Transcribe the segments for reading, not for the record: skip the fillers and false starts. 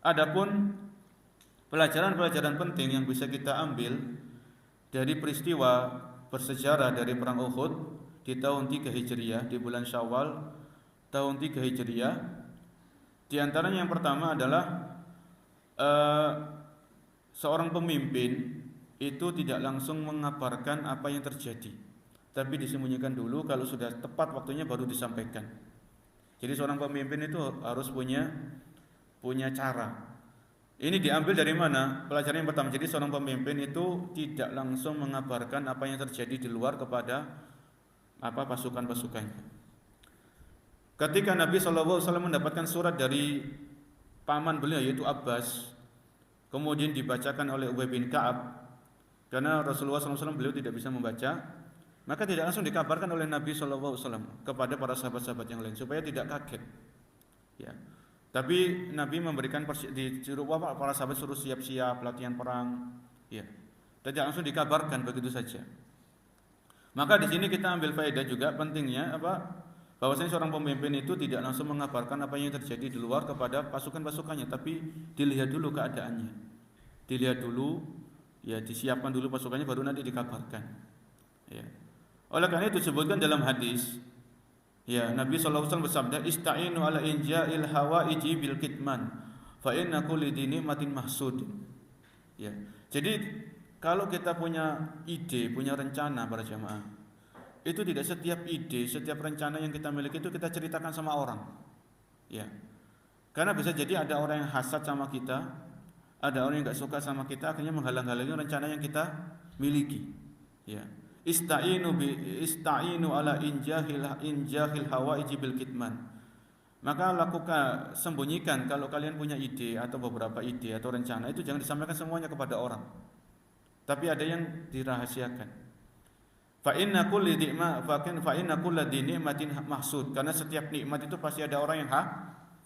Adapun pelajaran-pelajaran penting yang bisa kita ambil dari peristiwa bersejarah dari perang Uhud di tahun 3 Hijriah, di bulan Syawal tahun 3 Hijriah, di antaranya yang pertama adalah eh, seorang pemimpin itu tidak langsung mengabarkan apa yang terjadi, tapi disembunyikan dulu, kalau sudah tepat waktunya baru disampaikan. Jadi seorang pemimpin itu harus punya cara. Ini diambil dari mana? Pelajaran yang pertama. Jadi seorang pemimpin itu tidak langsung mengabarkan apa yang terjadi di luar kepada pasukan-pasukannya. Ketika Nabi SAW mendapatkan surat dari paman beliau yaitu Abbas, kemudian dibacakan oleh Ubay bin Ka'ab, karena Rasulullah SAW beliau tidak bisa membaca, maka tidak langsung dikabarkan oleh Nabi SAW kepada para sahabat-sahabat yang lain supaya tidak kaget. Ya. Tapi Nabi memberikan disuruh para sahabat suruh siap-siap latihan perang, ya. Tidak langsung dikabarkan begitu saja. Maka di sini kita ambil faedah juga pentingnya bahwasanya seorang pemimpin itu tidak langsung mengabarkan apa yang terjadi di luar kepada pasukan-pasukannya, tapi dilihat dulu keadaannya. Dilihat dulu, ya, disiapkan dulu pasukannya baru nanti dikabarkan. Ya. Oleh karena itu disebutkan dalam hadis, ya, Nabi SAW bersabda, "Ista'inu ala inja'il hawaiji bil kitman, fa inna kulli dini matin mahsud." Ya. Jadi kalau kita punya ide, punya rencana para jamaah, itu tidak setiap ide, setiap rencana yang kita miliki itu kita ceritakan sama orang. Ya. Karena bisa jadi ada orang yang hasad sama kita, ada orang yang enggak suka sama kita, akhirnya menghalang-halangi rencana yang kita miliki. Ya. Ista'inu ala injahil hawaiji bil kitman. Maka lakukan, sembunyikan kalau kalian punya ide atau beberapa ide atau rencana, itu jangan disampaikan semuanya kepada orang, tapi ada yang dirahasiakan. Fa inna kulli ni'matin mahsud, karena setiap nikmat itu pasti ada orang yang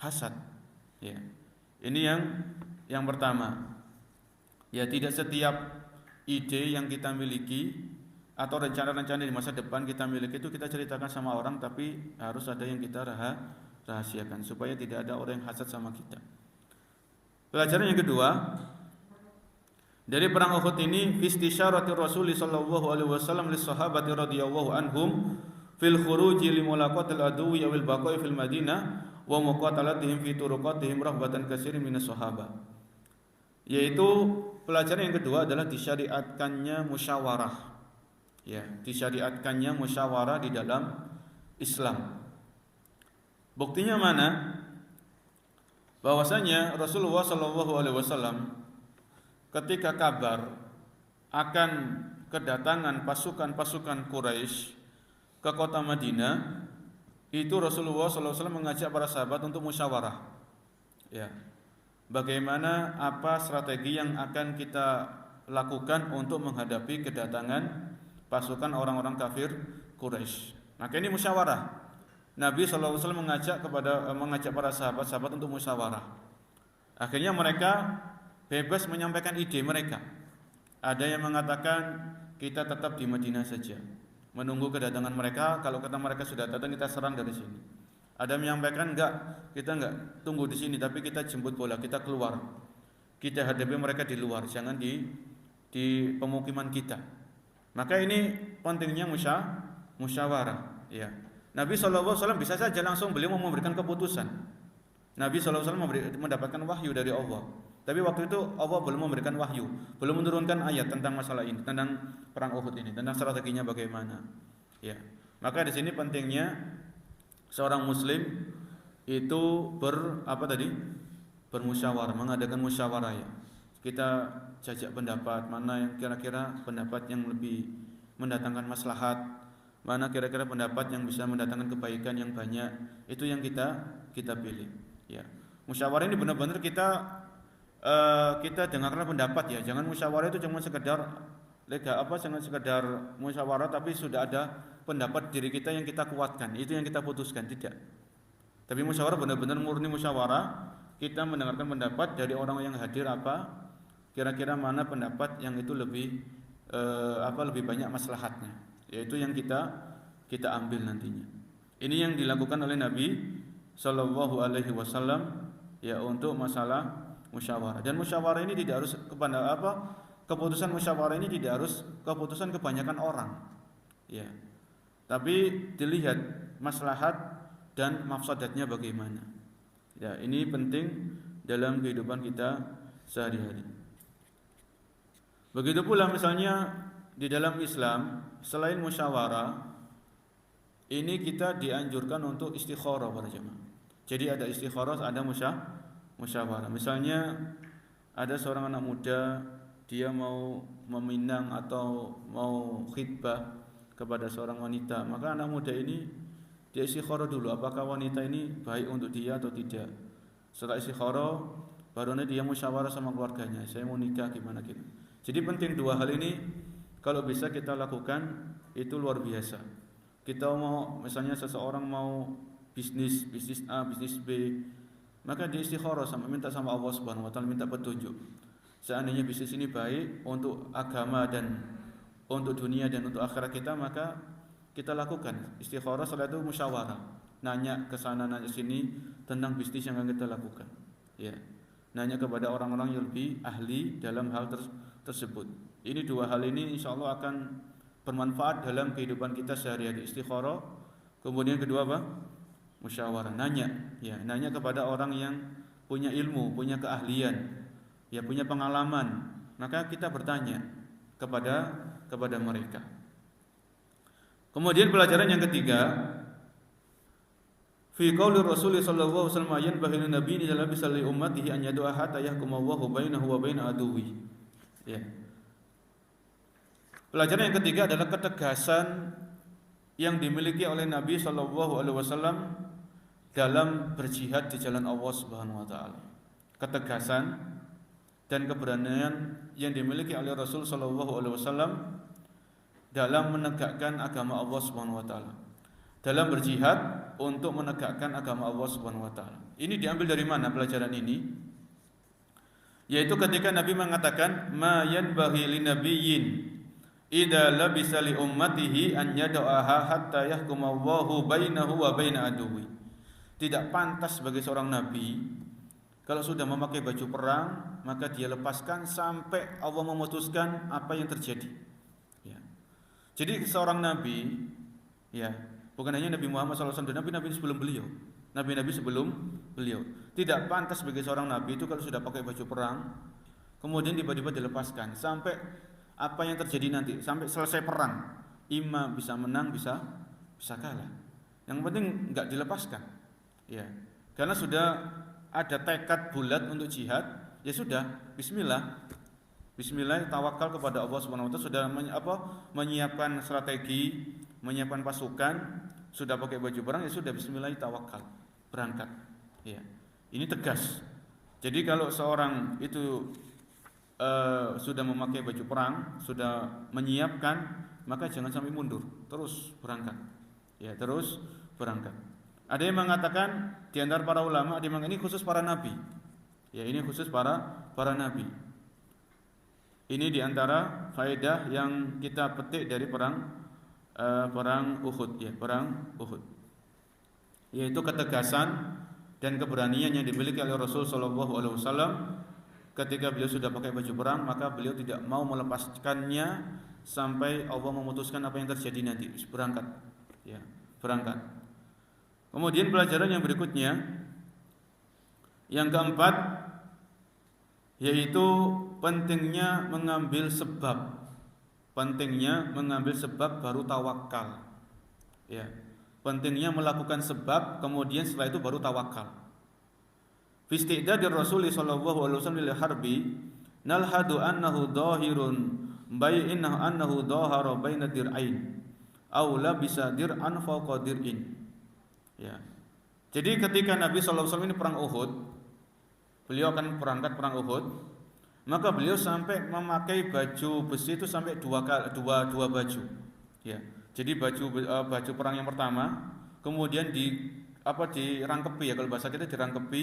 hasad. Ya. Ini yang pertama. Ya, tidak setiap ide yang kita miliki atau rencana-rencana di masa depan kita miliki itu kita ceritakan sama orang, tapi harus ada yang kita rahasiakan supaya tidak ada orang yang hasad sama kita. Pelajaran yang kedua dari perang Uhud ini, istisyarati Rasul sallallahu alaihi wasallam lis sahabati radhiyallahu anhum fil khuruji li mulaqatil aduwwi wal baqa'i fil Madinah wa muqatalatihim fi turuqatihim rahbatan katsirin minas sahabah. Yaitu pelajaran yang kedua adalah disyariatkannya musyawarah. Ya, disyariatkannya musyawarah di dalam Islam. Buktinya mana? Bahwasanya Rasulullah SAW ketika kabar akan kedatangan pasukan-pasukan Quraisy ke kota Madinah, itu Rasulullah SAW mengajak para sahabat untuk musyawarah. Ya, bagaimana strategi yang akan kita lakukan untuk menghadapi kedatangan pasukan orang-orang kafir Quraisy. Maka ini musyawarah. Nabi SAW mengajak para sahabat-sahabat untuk musyawarah. Akhirnya mereka bebas menyampaikan ide mereka. Ada yang mengatakan kita tetap di Madinah saja, menunggu kedatangan mereka. Kalau kata mereka sudah datang, kita serang dari sini. Ada yang menyampaikan kita enggak tunggu di sini, tapi kita jemput bola, kita keluar. Kita hadapi mereka di luar, jangan di pemukiman kita. Maka ini pentingnya musyawarah. Ya. Nabi SAW bisa saja langsung beliau memberikan keputusan. Nabi SAW mendapatkan wahyu dari Allah. Tapi waktu itu Allah belum memberikan wahyu, belum menurunkan ayat tentang masalah ini, tentang perang Uhud ini, tentang strateginya bagaimana. Ya. Maka di sini pentingnya seorang muslim itu bermusyawarah, mengadakan musyawarah, ya. Kita jajak pendapat, mana yang kira-kira pendapat yang lebih mendatangkan maslahat, mana kira-kira pendapat yang bisa mendatangkan kebaikan yang banyak, itu yang kita pilih. Ya. Musyawarah ini benar-benar kita dengarkan pendapat, ya. Jangan musyawarah itu cuma sekedar jangan sekedar musyawarah tapi sudah ada pendapat diri kita yang kita kuatkan, itu yang kita putuskan, tidak. Tapi musyawarah benar-benar murni musyawarah, kita mendengarkan pendapat dari orang yang hadir, kira-kira mana pendapat yang itu lebih banyak maslahatnya, yaitu yang kita ambil nantinya. Ini yang dilakukan oleh Nabi Shallallahu Alaihi Wasallam, ya, untuk masalah musyawarah. Dan musyawarah ini tidak harus kepada apa? Keputusan musyawarah ini tidak harus keputusan kebanyakan orang. Ya. Tapi dilihat maslahat dan mafsadatnya bagaimana. Ya, ini penting dalam kehidupan kita sehari-hari. Begitu pula misalnya di dalam Islam, selain musyawarah, ini kita dianjurkan untuk istikharah para jemaah. Jadi ada istikharah, ada musyawarah. Misalnya ada seorang anak muda, dia mau meminang atau mau khitbah kepada seorang wanita, maka anak muda ini dia istikharah dulu apakah wanita ini baik untuk dia atau tidak. Setelah istikharah baru nanti dia musyawarah sama keluarganya, saya mau nikah gimana gitu. Jadi penting dua hal ini kalau bisa kita lakukan itu luar biasa. Kita mau misalnya seseorang mau bisnis A, bisnis B, maka dia istikharah sama minta sama Allah Subhanahu wa taala, minta petunjuk. Seandainya bisnis ini baik untuk agama dan untuk dunia dan untuk akhirat kita, maka kita lakukan istikharah. Setelah itu musyawarah, nanya ke sana nanya sini tentang bisnis yang akan kita lakukan. Ya. Nanya kepada orang-orang yang lebih ahli dalam hal tersebut. Ini dua hal ini insyaallah akan bermanfaat dalam kehidupan kita sehari-hari. Istikharah, kemudian kedua apa? Musyawarah, nanya, ya, nanya kepada orang yang punya ilmu, punya keahlian, ya, punya pengalaman. Maka kita bertanya kepada mereka. Kemudian pelajaran yang ketiga, fi qauli Rasulullah sallallahu alaihi wasallam yanbaghi lin nabiyyi dalam bisali ummatihi an yad'a hatta yahkuma Allahu bainahu wa bain aduwi. Ya. Pelajaran yang ketiga adalah ketegasan yang dimiliki oleh Nabi sallallahu alaihi wasallam dalam berjihad di jalan Allah Subhanahu wa taala. Ketegasan dan keberanian yang dimiliki oleh Rasul sallallahu alaihi wasallam dalam menegakkan agama Allah Subhanahu wa taala. Dalam berjihad untuk menegakkan agama Allah Subhanahu wa taala. Ini diambil dari mana pelajaran ini? Yaitu ketika Nabi mengatakan ma yanbaghi linabiyyin idza labisa li ummatihi an yad'aha hatta yahkuma Allahu bainahu wa baina aduwi. Tidak pantas bagi seorang nabi kalau sudah memakai baju perang maka dia lepaskan sampai Allah memutuskan apa yang terjadi. Ya. Jadi seorang nabi, ya, bukan hanya Nabi Muhammad SAW, nabi-nabi sebelum beliau, nabi-nabi sebelum beliau, tidak pantas bagi seorang nabi itu kalau sudah pakai baju perang kemudian tiba-tiba dilepaskan sampai apa yang terjadi nanti, sampai selesai perang, imam bisa menang bisa kalah. Yang penting enggak dilepaskan. Ya. Karena sudah ada tekad bulat untuk jihad, ya sudah, bismillah. Bismillah, tawakal kepada Allah Subhanahu wa taala, sudah menyiapkan strategi, menyiapkan pasukan, sudah pakai baju perang, ya sudah, bismillah, tawakal, berangkat. Ya. Ini tegas. Jadi kalau seorang itu sudah memakai baju perang, sudah menyiapkan, maka jangan sampai mundur, terus berangkat. Ya, terus berangkat. Ada yang mengatakan di antara para ulama, ada yang mengatakan ini khusus para nabi. Ya, ini khusus para nabi. Ini di antara faedah yang kita petik dari perang Uhud, ya, perang Uhud. Yaitu ketegasan dan keberanian yang dimiliki oleh Rasul sallallahu alaihi wasallam ketika beliau sudah pakai baju perang, maka beliau tidak mau melepaskannya sampai Allah memutuskan apa yang terjadi nanti. Berangkat. Ya, berangkat. Kemudian pelajaran yang berikutnya, yang keempat, yaitu pentingnya mengambil sebab. Pentingnya mengambil sebab baru tawakal. Ya. Pentingnya melakukan sebab, kemudian setelah itu baru tawakal. Fi isti'dadir Rasul sallallahu alaihi wasallam lil harbi nalhadu annahu dhahirun bayyinahu annahu dhahara baina dir'ain aw labisa dir'an fawqa dir'in. Ya. Jadi ketika Nabi sallallahu alaihi wasallam ini perang Uhud, beliau akan berangkat perang Uhud, maka beliau sampai memakai baju besi itu sampai dua baju. Ya. Jadi baju perang yang pertama, kemudian dirangkepi, ya, kalau bahasa kita dirangkepi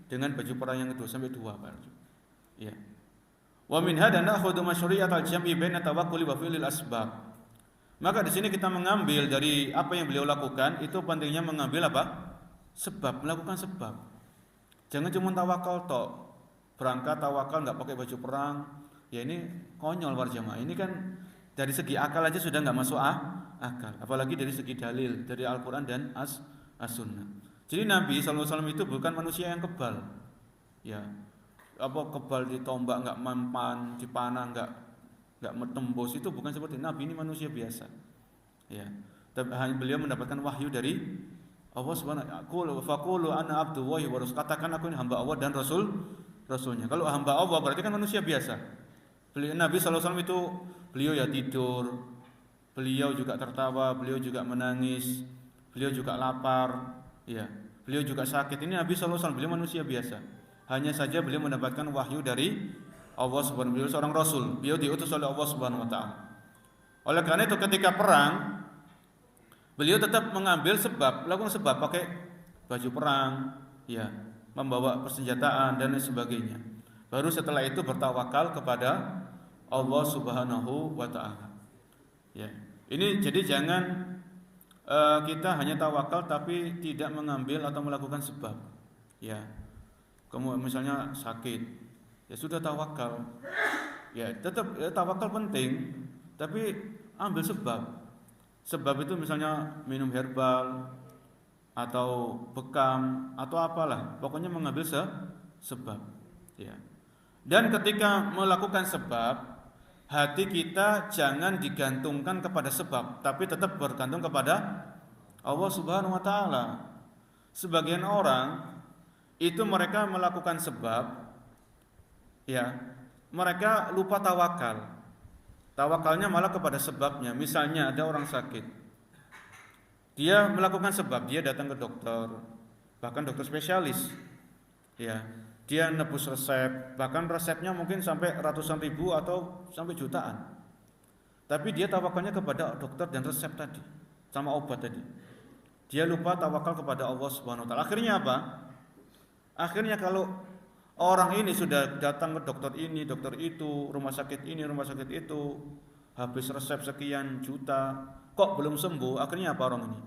dengan baju perang yang kedua sampai dua baju. Ya. Wa min hada na'khudhu masyru'iyatal jam'i baina tawakkuli wa fi'lil asbab. Maka di sini kita mengambil dari apa yang beliau lakukan, itu pentingnya mengambil apa? Sebab, melakukan sebab. Jangan cuma tawakal tok. berangkat tawakal nggak pakai baju perang, ya ini konyol para jamaah. Ini kan dari segi akal aja sudah nggak masuk akal, apalagi dari segi dalil dari Al-Quran dan As-Sunnah. Jadi Nabi SAW itu bukan manusia yang kebal, ya apa kebal ditombak nggak mempan, dipanah nggak metembus, itu bukan seperti Nabi. Ini manusia biasa, ya. Tapi beliau mendapatkan wahyu dari Allah Subhanahu wa taala. Faqulu ana abdullahi wa rasul. Katakan aku ini hamba Allah dan rasulnya. Kalau hamba Allah berarti kan manusia biasa. Nabi SAW itu beliau ya tidur, beliau juga tertawa, beliau juga menangis, beliau juga lapar, ya, beliau juga sakit. Ini Nabi SAW, beliau manusia biasa. Hanya saja beliau mendapatkan wahyu dari Allah Subhanahu wa taala, seorang rasul. Beliau diutus oleh Allah Subhanahu wa taala. Oleh karena itu ketika perang, beliau tetap mengambil sebab, melakukan sebab, pakai baju perang, ya, membawa persenjataan dan sebagainya. Baru setelah itu bertawakal kepada Allah Subhanahu wa taala. Ya. Ini jadi jangan kita hanya tawakal tapi tidak mengambil atau melakukan sebab. Ya. Kamu misalnya sakit, ya sudah tawakal. Ya, tetap tawakal penting, tapi ambil sebab. Sebab itu misalnya minum herbal atau bekam atau apalah, pokoknya mengambil sebab. Ya. Dan ketika melakukan sebab, hati kita jangan digantungkan kepada sebab, tapi tetap bergantung kepada Allah Subhanahu wa taala. Sebagian orang itu mereka melakukan sebab, ya, mereka lupa tawakal. Tawakalnya malah kepada sebabnya. Misalnya ada orang sakit, dia melakukan sebab, dia datang ke dokter, bahkan dokter spesialis, ya, dia nebus resep, bahkan resepnya mungkin sampai ratusan ribu atau sampai jutaan. Tapi dia tawakalnya kepada dokter dan resep tadi, sama obat tadi. Dia lupa tawakal kepada Allah Subhanahu wa taala. Akhirnya apa? Akhirnya kalau orang ini sudah datang ke dokter ini, dokter itu, rumah sakit ini, rumah sakit itu, habis resep sekian juta, kok belum sembuh? Akhirnya apa orang ini?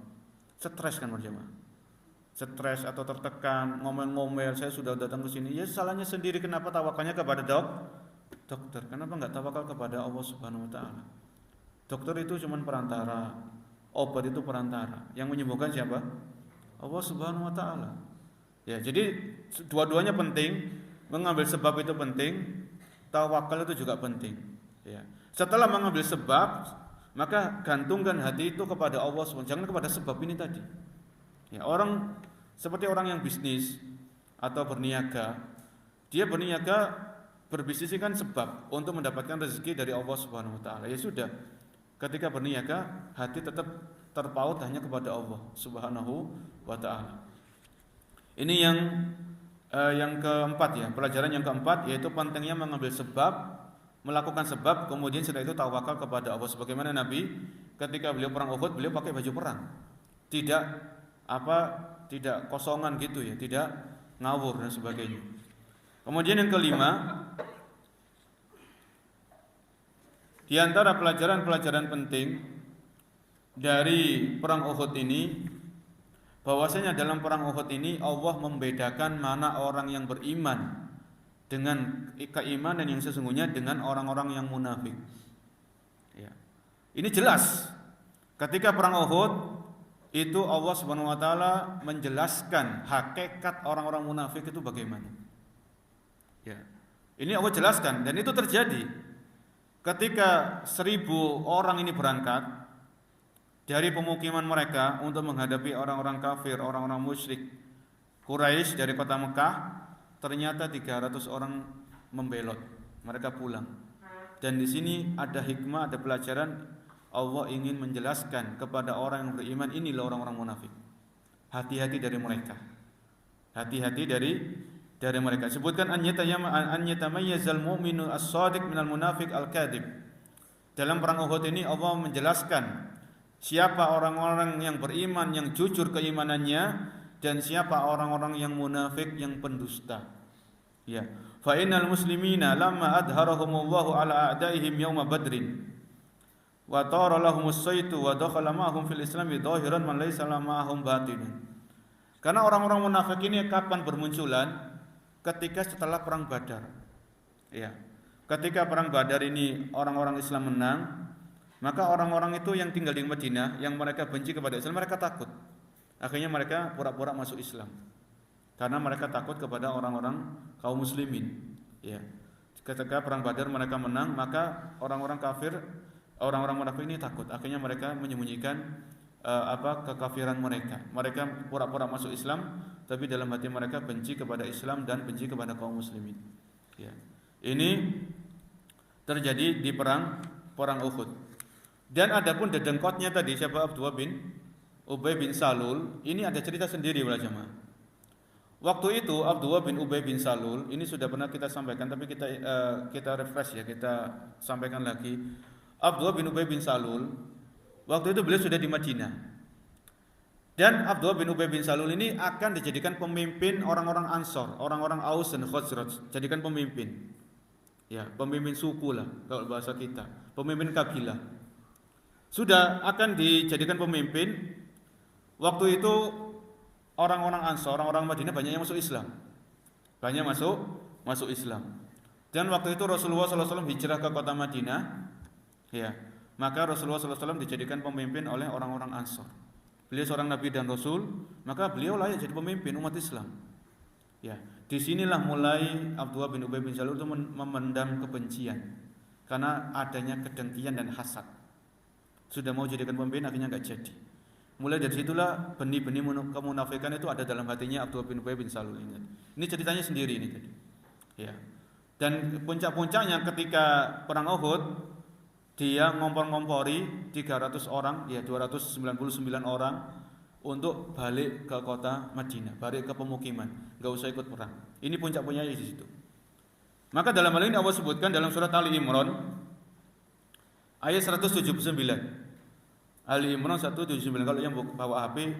Stres kan berjamaah. Stres atau tertekan, ngomel-ngomel, saya sudah datang ke sini. Ya salahnya sendiri, kenapa tawakalnya kepada dokter? Kenapa enggak tawakal kepada Allah Subhanahu wa taala? Dokter itu cuma perantara, obat itu perantara. Yang menyembuhkan siapa? Allah Subhanahu wa taala. Ya, jadi dua-duanya penting, mengambil sebab itu penting, tawakal itu juga penting. Ya. Setelah mengambil sebab, maka gantungkan hati itu kepada Allah SWT, jangan kepada sebab ini tadi. Ya, orang seperti orang yang bisnis atau berniaga, dia berniaga berbisnis kan sebab untuk mendapatkan rezeki dari Allah Subhanahu wa taala. Ya sudah, ketika berniaga hati tetap terpaut hanya kepada Allah Subhanahu wa taala. Ini yang keempat ya, pelajaran yang keempat yaitu pentingnya mengambil sebab, melakukan sebab, kemudian setelah itu tawakal kepada Allah. Sebagaimana Nabi ketika beliau perang Uhud, beliau pakai baju perang. Tidak kosongan gitu ya, tidak ngawur dan sebagainya. Kemudian yang kelima, di antara pelajaran-pelajaran penting dari perang Uhud ini, bahwasanya dalam perang Uhud ini Allah membedakan mana orang yang beriman dengan keimanan yang sesungguhnya dengan orang-orang yang munafik. Ya. Ini jelas. Ketika perang Uhud itu Allah Subhanahu wa taala menjelaskan hakikat orang-orang munafik itu bagaimana. Ya. Ini Allah jelaskan dan itu terjadi. Ketika 1.000 orang ini berangkat dari pemukiman mereka untuk menghadapi orang-orang kafir, orang-orang musyrik Quraisy dari kota Mekah, ternyata 300 orang membelot, mereka pulang. Dan di sini ada hikmah, ada pelajaran. Allah ingin menjelaskan kepada orang yang beriman, inilah orang-orang munafik. Hati-hati dari mereka. Hati-hati dari mereka. Sebutkan an yatamayyazal mu'minu as-shadiq minal munafiq al-kadhib. Dalam perang Uhud ini Allah menjelaskan siapa orang-orang yang beriman, yang jujur keimanannya, dan siapa orang-orang yang munafik, yang pendusta. Ya, fa innal muslimina lamma adharahumullahu ala a'daihim yauma badrin wa tara lahumus saytu wa dakhala ma'hum fil islami dhahiran man laysa ma'hum batinun. Karena orang-orang munafik ini kapan bermunculan? ketika setelah perang Badar. Ya. Ketika perang Badar ini orang-orang Islam menang, maka orang-orang itu yang tinggal di Madinah, yang mereka benci kepada Islam, mereka takut. Akhirnya mereka pura-pura masuk Islam. Karena mereka takut kepada orang-orang kaum muslimin. Ya. Ketika perang Badar mereka menang, maka orang-orang kafir, orang-orang munafik ini takut. Akhirnya mereka menyembunyikan kekafiran mereka. Mereka pura-pura masuk Islam, tapi dalam hati mereka benci kepada Islam dan benci kepada kaum muslimin. Ya. Ini terjadi di perang Uhud. Dan adapun dedengkotnya tadi siapa, Abdullah bin Ubay bin Salul, ini ada cerita sendiri wala jamaah. Waktu itu Abdullah bin Ubay bin Salul ini sudah pernah kita sampaikan, tapi kita refresh ya, kita sampaikan lagi. Abdullah bin Ubay bin Salul waktu itu beliau sudah di Madinah. Dan Abdullah bin Ubay bin Salul ini akan dijadikan pemimpin orang-orang Ansor, orang-orang Aus dan Khazraj, jadikan pemimpin. Ya, pemimpin suku lah kalau bahasa kita, pemimpin kabilah. Sudah akan dijadikan pemimpin. Waktu itu orang-orang Ansor, orang-orang Madinah banyak yang masuk Islam. Banyak masuk Islam. Dan waktu itu Rasulullah SAW hijrah ke kota Madinah. Ya, maka Rasulullah SAW dijadikan pemimpin oleh orang-orang Ansor. Beliau seorang nabi dan rasul, maka beliau layak jadi pemimpin umat Islam. Ya, disinilah mulai Abdullah bin Ubay bin Salul itu memendam kebencian karena adanya kedengkian dan hasad. Sudah mau jadikan pemimpin, akhirnya enggak jadi. Mulai dari situlah benih-benih kemunafikan itu ada dalam hatinya Abdullah bin Ubay bin Salul ini. Ini ceritanya sendiri ini tadi. Ya. Dan puncak-puncaknya ketika perang Uhud, dia ngompor-ngompori 300 orang, ya 299 orang untuk balik ke kota Madinah, balik ke pemukiman, enggak usah ikut perang. Ini puncak-puncaknya di situ. Maka dalam hal ini Allah sebutkan dalam surat Ali Imran ayat 179. Ali Imran 179. Kalau yang bawa HP,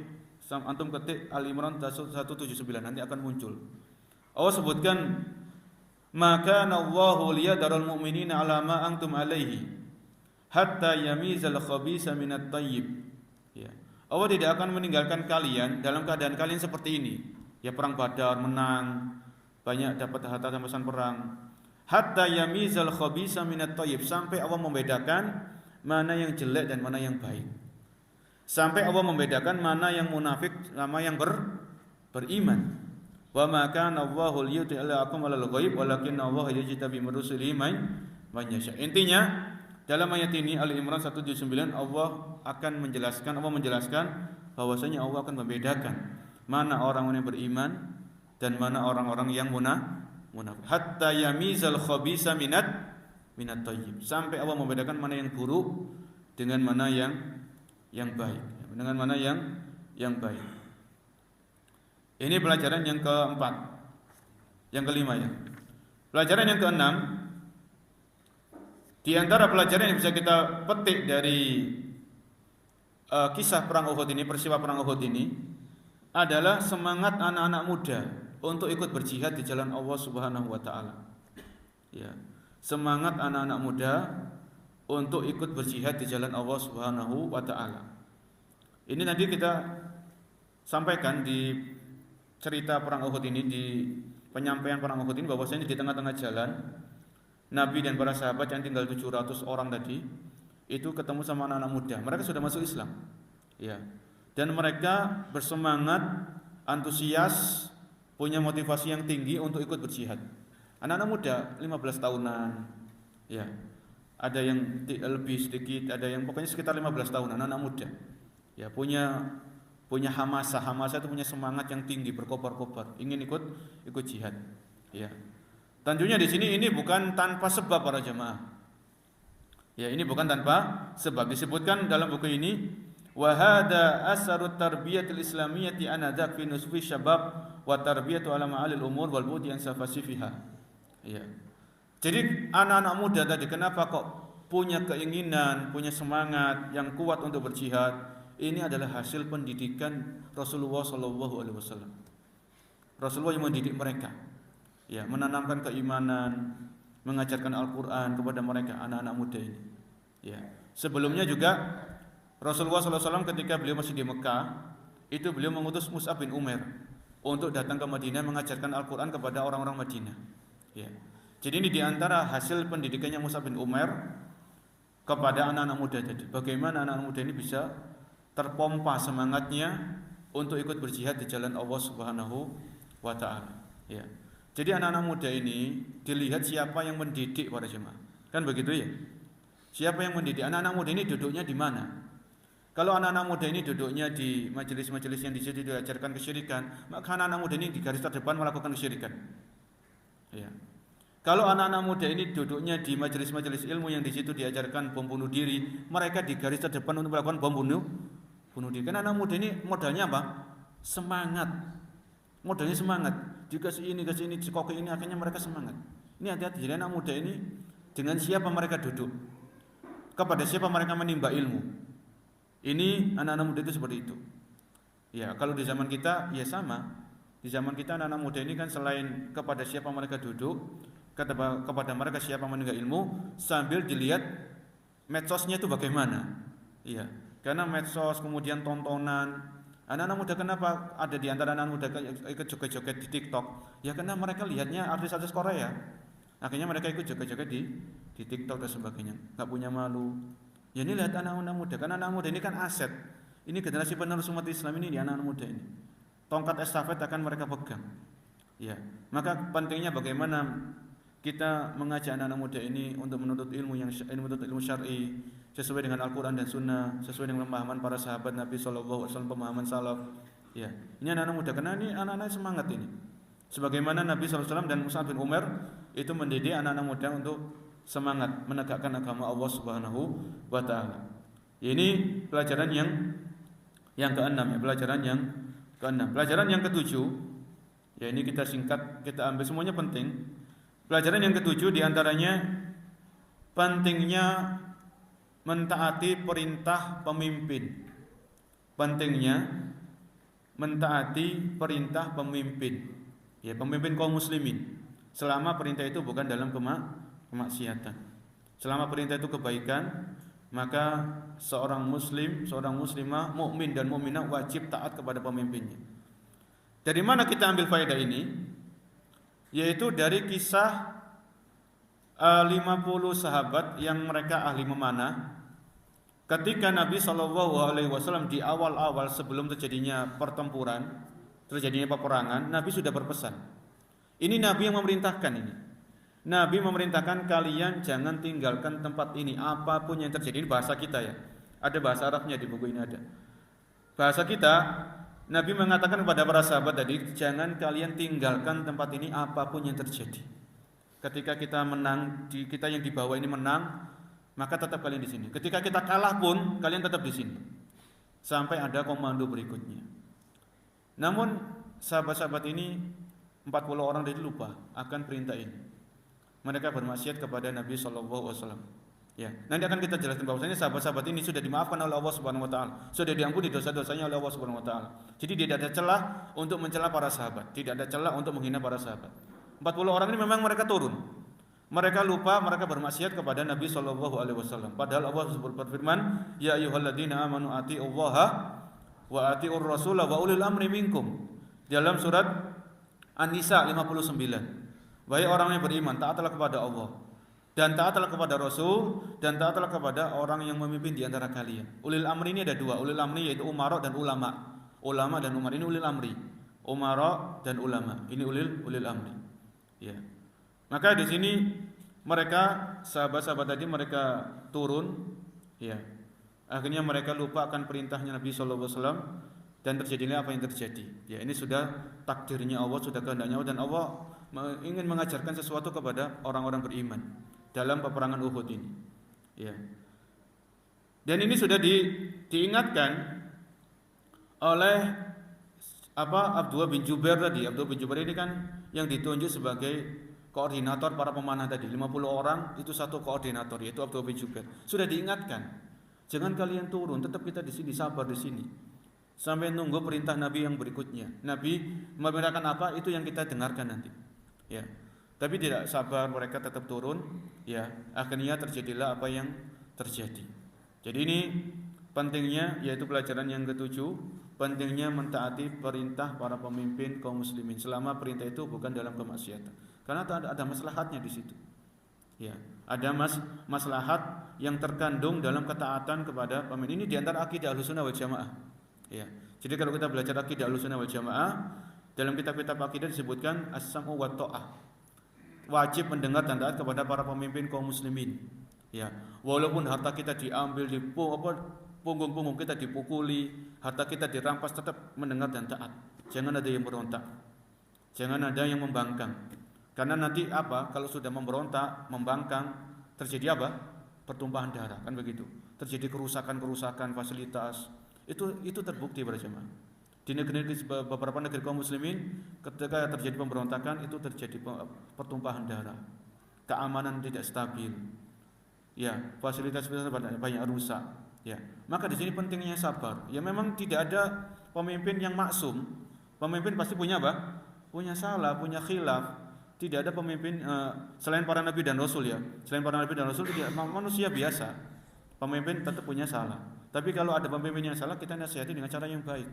antum ketik Ali Imran 179, nanti akan muncul. Allah sebutkan, maka Allahu liyadharul mu'minina ala ma antum alaihi hatta yamizal khabisa minat thayyib. Ya. Allah tidak akan meninggalkan kalian dalam keadaan kalian seperti ini. Ya, perang Badar menang, banyak dapat harta rampasan perang. Hatta yamizal khabisa minat thayyib, sampai Allah membedakan mana yang jelek dan mana yang baik. Sampai Allah membedakan mana yang munafik sama yang beriman. Wa ma kana Allahu liyudhi'akum 'alal ghaib walakinna Allah yajtabi min rusulihi man yasha. Intinya dalam ayat ini Ali Imran 179 Allah menjelaskan bahwasanya Allah akan membedakan mana orang-orang yang beriman dan mana orang-orang yang munafik. Hatta yamizal khabisa minat thayyib. Sampai Allah membedakan mana yang buruk dengan mana yang baik, dengan mana yang baik. Ini pelajaran yang keempat. Yang kelima ya. Pelajaran yang keenam, di antara pelajaran yang bisa kita petik dari kisah perang Uhud ini, peristiwa perang Uhud ini adalah semangat anak-anak muda untuk ikut berjihad di jalan Allah Subhanahu wa taala. Ya. Semangat anak-anak muda untuk ikut berjihad di jalan Allah Subhanahu wa taala. Ini nanti kita sampaikan di cerita perang Uhud ini, di penyampaian perang Uhud ini, bahwasanya di tengah-tengah jalan Nabi dan para sahabat yang tinggal 700 orang tadi itu ketemu sama anak-anak muda. Mereka sudah masuk Islam. Ya. Dan mereka bersemangat, antusias, punya motivasi yang tinggi untuk ikut berjihad. Anak-anak muda 15 tahunan. Ya. Ada yang lebih sedikit, ada yang pokoknya sekitar 15 tahun, anak-anak muda. Ya, punya hamasah itu punya semangat yang tinggi, berkobar-kobar, ingin ikut jihad. Ya. Tentunya di sini ini bukan tanpa sebab para jemaah. Ya, ini bukan tanpa sebab. Disebutkan dalam buku ini, wa hada asarut tarbiyatil islamiyyati anadak fi nusfi syabab wa tarbiyatu ala ma'alil umur wal budi an safasifiha. Ya. Jadi anak-anak muda tadi kenapa kok punya keinginan, punya semangat yang kuat untuk berjihad? Ini adalah hasil pendidikan Rasulullah SAW. Rasulullah yang mendidik mereka, ya, menanamkan keimanan, mengajarkan Al-Quran kepada mereka, anak-anak muda ini. Ya. Sebelumnya juga Rasulullah SAW ketika beliau masih di Mekah, itu beliau mengutus Mus'ab bin Umair untuk datang ke Madinah mengajarkan Al-Quran kepada orang-orang Madinah. Ya. Jadi ini diantara hasil pendidikannya Mus'ab bin Umair kepada anak-anak muda tadi. Bagaimana anak-anak muda ini bisa terpompa semangatnya untuk ikut berjihad di jalan Allah Subhanahu wa taala. Ya. Jadi anak-anak muda ini dilihat siapa yang mendidik para jemaah. Kan begitu ya? Siapa yang mendidik? Anak-anak muda ini duduknya di mana? Kalau anak-anak muda ini duduknya di majelis-majelis yang di situ diajarkan kesyirikan, maka anak-anak muda ini di garis terdepan melakukan kesyirikan. Ya. Kalau anak-anak muda ini duduknya di majelis-majelis ilmu yang di situ diajarkan bom bunuh diri, mereka di garis terdepan untuk melakukan bom bunuh diri. Karena anak muda ini modalnya apa? Semangat. Modalnya semangat. Dikasih ini, kasih ini, dikoki ini, akhirnya mereka semangat. Ini hati-hati. Jadi anak muda ini dengan siapa mereka duduk, kepada siapa mereka menimba ilmu. Ini anak-anak muda itu seperti itu. Ya, kalau di zaman kita ya sama. Di zaman kita anak-anak muda ini kan selain kepada siapa mereka duduk, kepada mereka siapa menimba ilmu, sambil dilihat medsosnya itu bagaimana. Iya. Karena medsos kemudian tontonan. Anak-anak muda kenapa ada di antara anak muda ikut joget-joget di TikTok? Ya karena mereka lihatnya artis-artis Korea. Akhirnya mereka ikut joget-joget di TikTok dan sebagainya. Enggak punya malu. Ya ini lihat anak-anak muda, karena anak muda ini kan aset. Ini generasi penerus umat Islam ini di anak-anak muda ini. Tongkat estafet akan mereka pegang. Ya, maka pentingnya bagaimana kita mengajak anak-anak muda ini untuk menuntut ilmu syar'i sesuai dengan Al-Qur'an dan Sunnah, sesuai dengan pemahaman para sahabat Nabi sallallahu alaihi wasallam, pemahaman salaf. Ya, ini anak-anak muda karena ini anak-anak semangat ini. Sebagaimana Nabi sallallahu alaihi wasallam dan Mus'ab bin Umair itu mendidik anak-anak muda untuk semangat menegakkan agama Allah Subhanahu wa taala. Ini pelajaran yang keenam ya, pelajaran yang keenam. Pelajaran yang ketujuh, ya ini kita singkat, kita ambil semuanya penting. Pelajaran yang ketujuh diantaranya pentingnya mentaati perintah pemimpin. Pentingnya mentaati perintah pemimpin. Ya, pemimpin kaum muslimin. Selama perintah itu bukan dalam kemaksiatan. Selama perintah itu kebaikan, maka seorang muslim, seorang muslimah, mukmin dan mukminah wajib taat kepada pemimpinnya. Dari mana kita ambil faedah ini? Yaitu dari kisah 50 sahabat yang mereka ahli memanah. Ketika Nabi SAW di awal-awal sebelum terjadinya pertempuran, terjadinya peperangan, Nabi sudah berpesan. Ini Nabi yang memerintahkan ini. Nabi memerintahkan kalian jangan tinggalkan tempat ini apapun yang terjadi. Ini bahasa kita ya. Ada bahasa Arabnya di buku ini ada. Bahasa kita, Nabi mengatakan kepada para sahabat tadi, jangan kalian tinggalkan tempat ini apapun yang terjadi. Ketika kita menang, kita yang di bawah ini menang, maka tetap kalian di sini. Ketika kita kalah pun kalian tetap di sini. Sampai ada komando berikutnya. Namun sahabat-sahabat ini 40 orang tadi lupa akan perintah ini. Mereka bermaksiat kepada Nabi sallallahu alaihi wasallam. Ya, nanti akan kita jelaskan bahwasanya sahabat-sahabat ini sudah dimaafkan oleh Allah Subhanahu wa taala, sudah diampuni dosa-dosanya oleh Allah Subhanahu wa taala. Jadi tidak ada celah untuk mencela para sahabat, tidak ada celah untuk menghina para sahabat. 40 orang ini memang mereka turun. Mereka lupa, mereka bermaksiat kepada Nabi sallallahu alaihi wasallam. Padahal Allah berfirman, "Ya ayyuhalladzina amanu atiiullaha wa atiiur rasul wa ulil amri minkum." Dalam surat An-Nisa 59. Wahai orang yang beriman, taatlah kepada Allah dan taatlah kepada Rasul dan taatlah kepada orang yang memimpin di antara kalian. Ulil amri ini ada dua, ulil amri yaitu umara dan ulama. Ulama dan umar ini ulil amri. Umara dan ulama ini ulil amri. Ya. Maka di sini mereka sahabat-sahabat tadi mereka turun, ya. Akhirnya mereka lupa akan perintahnya Nabi sallallahu alaihi wasallam dan terjadilah apa yang terjadi. Ya, ini sudah takdirnya Allah, sudah kehendaknya Allah, dan Allah ingin mengajarkan sesuatu kepada orang-orang beriman dalam peperangan Uhud ini. Ya. Dan ini sudah diingatkan oleh Abdullah bin Jubair tadi. Abdullah bin Jubair ini kan yang ditunjuk sebagai koordinator para pemanah tadi. 50 orang itu satu koordinator, yaitu Abdullah bin Jubair. Sudah diingatkan, jangan kalian turun, tetap kita di sini, sabar di sini. Sampai nunggu perintah Nabi yang berikutnya. Nabi memerintahkan apa, itu yang kita dengarkan nanti. Ya. Tapi tidak sabar, mereka tetap turun, ya. Akhirnya terjadilah apa yang terjadi. Jadi ini pentingnya, yaitu pelajaran yang ketujuh, pentingnya mentaati perintah para pemimpin kaum muslimin selama perintah itu bukan dalam kemaksiatan. Karena ada maslahatnya di situ. Ya, ada maslahat yang terkandung dalam ketaatan kepada pemimpin. Ini di antara akidah Ahlussunnah wal Jamaah. Ya. Jadi kalau kita belajar akidah Ahlussunnah wal Jamaah, dalam kitab-kitab akidah disebutkan as-sam'u wa ta'ah. Wajib mendengar dan taat kepada para pemimpin kaum muslimin. Ya, walaupun harta kita diambil di punggung-punggung kita dipukuli, harta kita dirampas, tetap mendengar dan taat. Jangan ada yang berontak. Jangan ada yang membangkang. Karena nanti apa? Kalau sudah memberontak, membangkang, terjadi apa? Pertumpahan darah, kan begitu. Terjadi kerusakan fasilitas. Itu terbukti para jemaah. Di beberapa negeri kaum muslimin, ketika terjadi pemberontakan, itu terjadi pertumpahan darah. Keamanan tidak stabil. Ya, fasilitas banyak rusak. Ya, maka di sini pentingnya sabar. Ya memang tidak ada pemimpin yang maksum. Pemimpin pasti punya apa? Punya salah, punya khilaf. Tidak ada pemimpin selain para nabi dan rasul ya. Selain para nabi dan rasul tidak, manusia biasa. Pemimpin tetap punya salah. Tapi kalau ada pemimpin yang salah, kita nasihati dengan cara yang baik,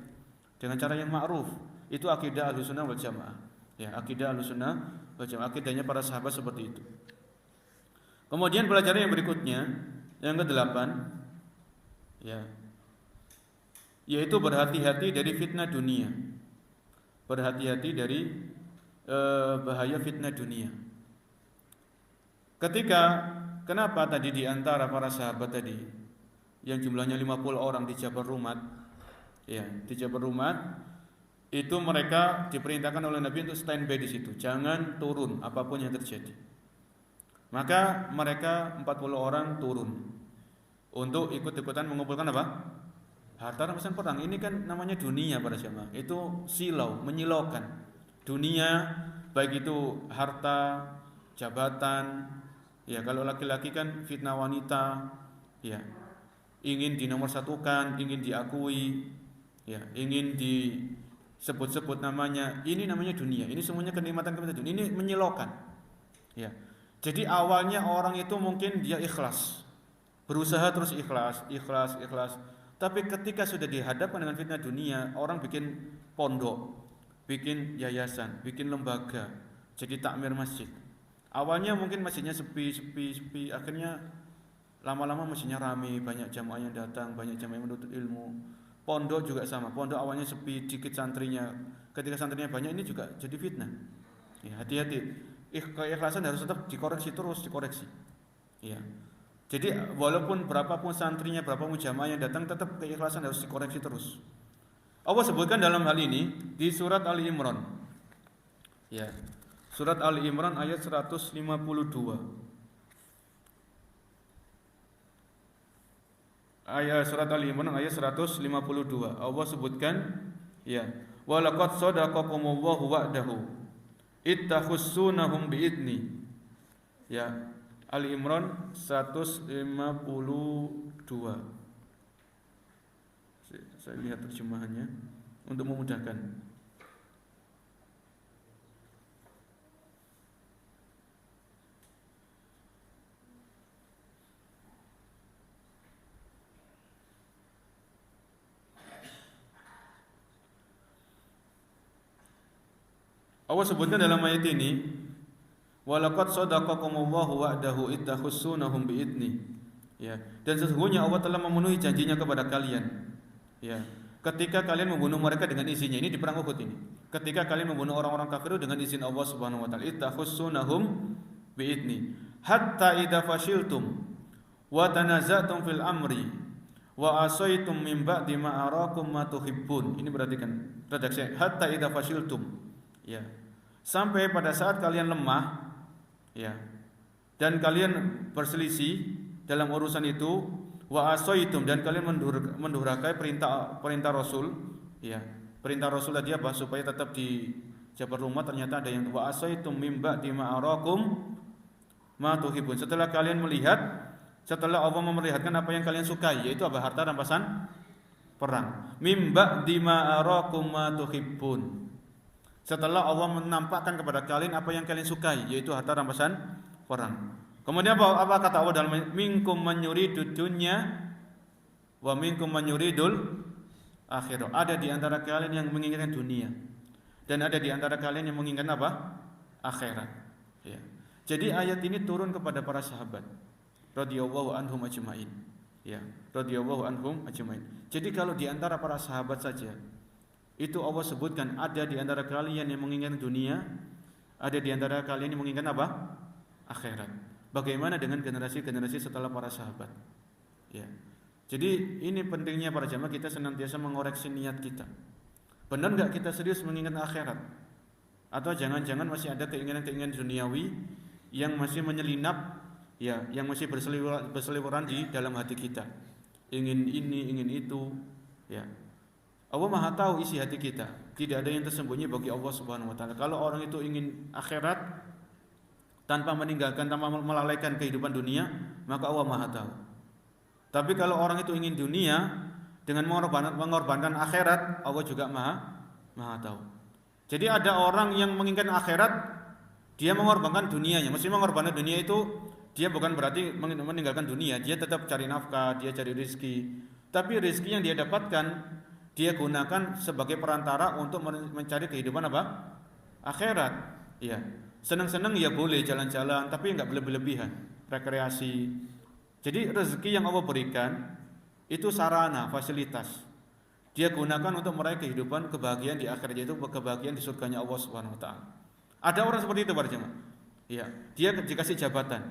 dengan cara yang ma'ruf. Itu akidah Ahlussunnah wal Jamaah. Ya, akidah Ahlussunnah wal Jamaah. Akidahnya para sahabat seperti itu. Kemudian pelajaran yang berikutnya, yang ke-8, ya, yaitu berhati-hati dari fitnah dunia. Berhati-hati dari bahaya fitnah dunia. Kenapa tadi di antara para sahabat tadi yang jumlahnya 50 orang di Jabal Rumat, ya, di Jabal Rumat itu mereka diperintahkan oleh Nabi untuk standby di situ, jangan turun apapun yang terjadi. Maka mereka 40 orang turun untuk ikut-ikutan mengumpulkan apa? Harta rampasan perang. Ini kan namanya dunia para jemaah. Itu silau, menyilaukan. Dunia baik itu harta, jabatan, ya kalau laki-laki kan fitnah wanita, ya. Ingin dinomorsatukan, ingin diakui, ya, ingin disebut-sebut namanya. Ini namanya dunia. Ini semuanya kenikmatan dunia. Ini menyilaukan. Ya. Jadi awalnya orang itu mungkin dia ikhlas, berusaha terus ikhlas. Tapi ketika sudah dihadapkan dengan fitnah dunia, orang bikin pondok, bikin yayasan, bikin lembaga, jadi takmir masjid. Awalnya mungkin masjidnya sepi, akhirnya lama-lama masjidnya ramai, banyak jamaah yang datang, banyak jamaah yang menuntut ilmu. Pondok juga sama, pondok awalnya sepi, dikit santrinya. Ketika santrinya banyak, ini juga jadi fitnah. Ya, hati-hati. Keikhlasan harus tetap dikoreksi. Ya. Jadi walaupun berapapun santrinya, berapapun jamaah yang datang, tetap keikhlasan harus dikoreksi terus. Allah sebutkan dalam hal ini di surat Ali Imran. Ya. Surat Ali Imran ayat 152. Surat Ali Imran ayat 152. Allah sebutkan, ya, walaqad sadaqakumullahu wa'dahu ittakhussunahum biidni. Ya, Ali Imran 152. Saya lihat terjemahannya untuk memudahkan. Allah sebutkan dalam ayat ini, walaqad sadaqakumullahu wa'dahu ittakhussunahum biidni. Ya, dan sesungguhnya Allah telah memenuhi janjinya kepada kalian. Ya, ketika kalian membunuh mereka dengan izinnya, ini di perang Uhud ini. Ketika kalian membunuh orang-orang kafir dengan izin Allah Subhanahu wa taala, ittakhussunahum biidni. Hatta idza fashiltum wa tanaza'tum fil amri wa asaitum min ba'di ma arakum ma tuhibbun. Ini perhatikan redaksi, hatta idza fashiltum. Ya. Sampai pada saat kalian lemah, ya, dan kalian berselisih dalam urusan itu, wa asaitum, dan kalian mendurhakai perintah Rasul, ya. Perintah Rasul tadi apa? Supaya tetap di Jabal Rumah, ternyata ada yang wa asaitum mim ba'di ma arakum ma tuhibun. Setelah kalian melihat, setelah Allah memperlihatkan apa yang kalian sukai, yaitu apa? Harta rampasan perang. Mim ba'di ma arakum ma tuhibun. Setelah Allah menampakkan kepada kalian apa yang kalian sukai, yaitu harta rampasan perang. Kemudian apa kata Allah dalam minkum man yuridud dunya wa minkum man yuridul akhirah. Ada di antara kalian yang menginginkan dunia, dan ada di antara kalian yang menginginkan apa? Akhirat. Ya. Jadi ayat ini turun kepada para sahabat radhiyallahu anhum ajmain. Ya, radhiyallahu anhum ajmain. Jadi kalau di antara para sahabat saja itu Allah sebutkan ada di antara kalian yang menginginkan dunia, ada di antara kalian yang menginginkan apa? Akhirat. Bagaimana dengan generasi-generasi setelah para sahabat? Ya. Jadi ini pentingnya para jamaah kita senantiasa mengoreksi niat kita. Benar enggak kita serius menginginkan akhirat? Atau jangan-jangan masih ada keinginan-keinginan duniawi yang masih menyelinap, ya, yang masih berseliweran di dalam hati kita. Ingin ini, ingin itu, ya. Allah Maha tahu isi hati kita. Tidak ada yang tersembunyi bagi Allah Subhanahu wa taala. Kalau orang itu ingin akhirat tanpa meninggalkan, tanpa melalaikan kehidupan dunia, maka Allah Maha tahu. Tapi kalau orang itu ingin dunia dengan mengorbankan akhirat, Allah juga Maha tahu. Jadi ada orang yang menginginkan akhirat, dia mengorbankan dunianya. Mesti mengorbankan dunia itu dia bukan berarti meninggalkan dunia, dia tetap cari nafkah, dia cari rezeki. Tapi rezeki yang dia dapatkan, dia gunakan sebagai perantara untuk mencari kehidupan apa? Akhirat. Ya. Senang-senang ya boleh jalan-jalan, tapi enggak berlebihan, rekreasi. Jadi rezeki yang Allah berikan itu sarana, fasilitas. Dia gunakan untuk meraih kehidupan, kebahagiaan di akhirat, yaitu kebahagiaan di surganya Allah Subhanahu wa taala. Ada orang seperti itu para jemaah. Ya, dia dikasih jabatan.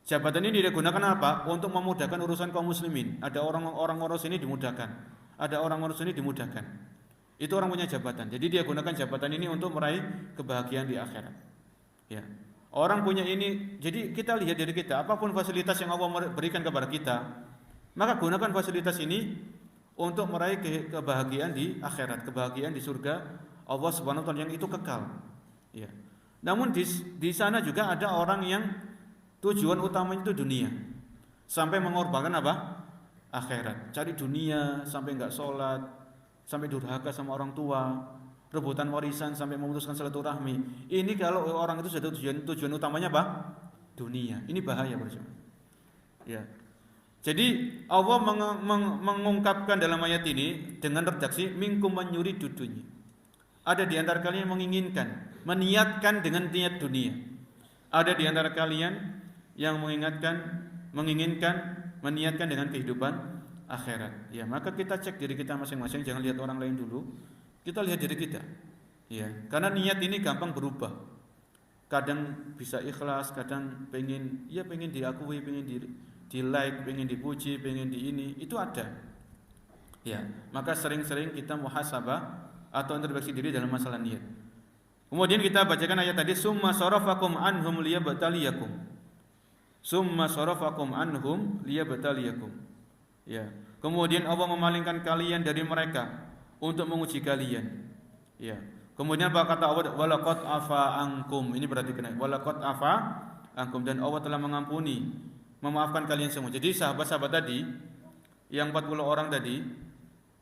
Jabatan ini dia gunakan apa? Untuk memudahkan urusan kaum muslimin. Ada orang sini dimudahkan. Ada orang sini dimudahkan. Itu orang punya jabatan. Jadi dia gunakan jabatan ini untuk meraih kebahagiaan di akhirat. Ya. Orang punya ini, jadi kita lihat diri kita, apapun fasilitas yang Allah berikan kepada kita, maka gunakan fasilitas ini untuk meraih kebahagiaan di akhirat, kebahagiaan di surga Allah Subhanahu wa taala yang itu kekal. Ya. Namun di sana juga ada orang yang tujuan utamanya itu dunia, sampai mengorbankan apa? Akhirat. Cari dunia sampai enggak sholat, sampai durhaka sama orang tua, rebutan warisan sampai memutuskan silaturahmi. Ini kalau orang itu sudah tujuan utamanya apa? Dunia. Ini bahaya bersama. Ya. Jadi Allah mengungkapkan dalam ayat ini dengan redaksi minkum man yuridu dunya. Ada di antara kalian yang menginginkan, meniatkan dengan niat dunia. Ada di antara kalian yang menginginkan, meniatkan dengan kehidupan akhirat. Ya, maka kita cek diri kita masing-masing, jangan lihat orang lain dulu. Kita lihat diri kita. Ya, karena niat ini gampang berubah. Kadang bisa ikhlas, kadang pengen diakui, pengen di like, pengen dipuji, pengen di ini, itu ada. Ya, maka sering-sering kita muhasabah atau introspeksi diri dalam masalah niat. Kemudian kita bacakan ayat tadi, summa sarafakum anhum liyabtaliyakum. Summa sarafakum anhum liyabtaliyakum. Ya. Kemudian Allah memalingkan kalian dari mereka untuk menguji kalian. Ya. Kemudian apa kata Allah? Walaqad afa ankum. Ini berarti kena. Walaqad afa ankum, dan Allah telah mengampuni, memaafkan kalian semua. Jadi sahabat-sahabat tadi yang 40 orang tadi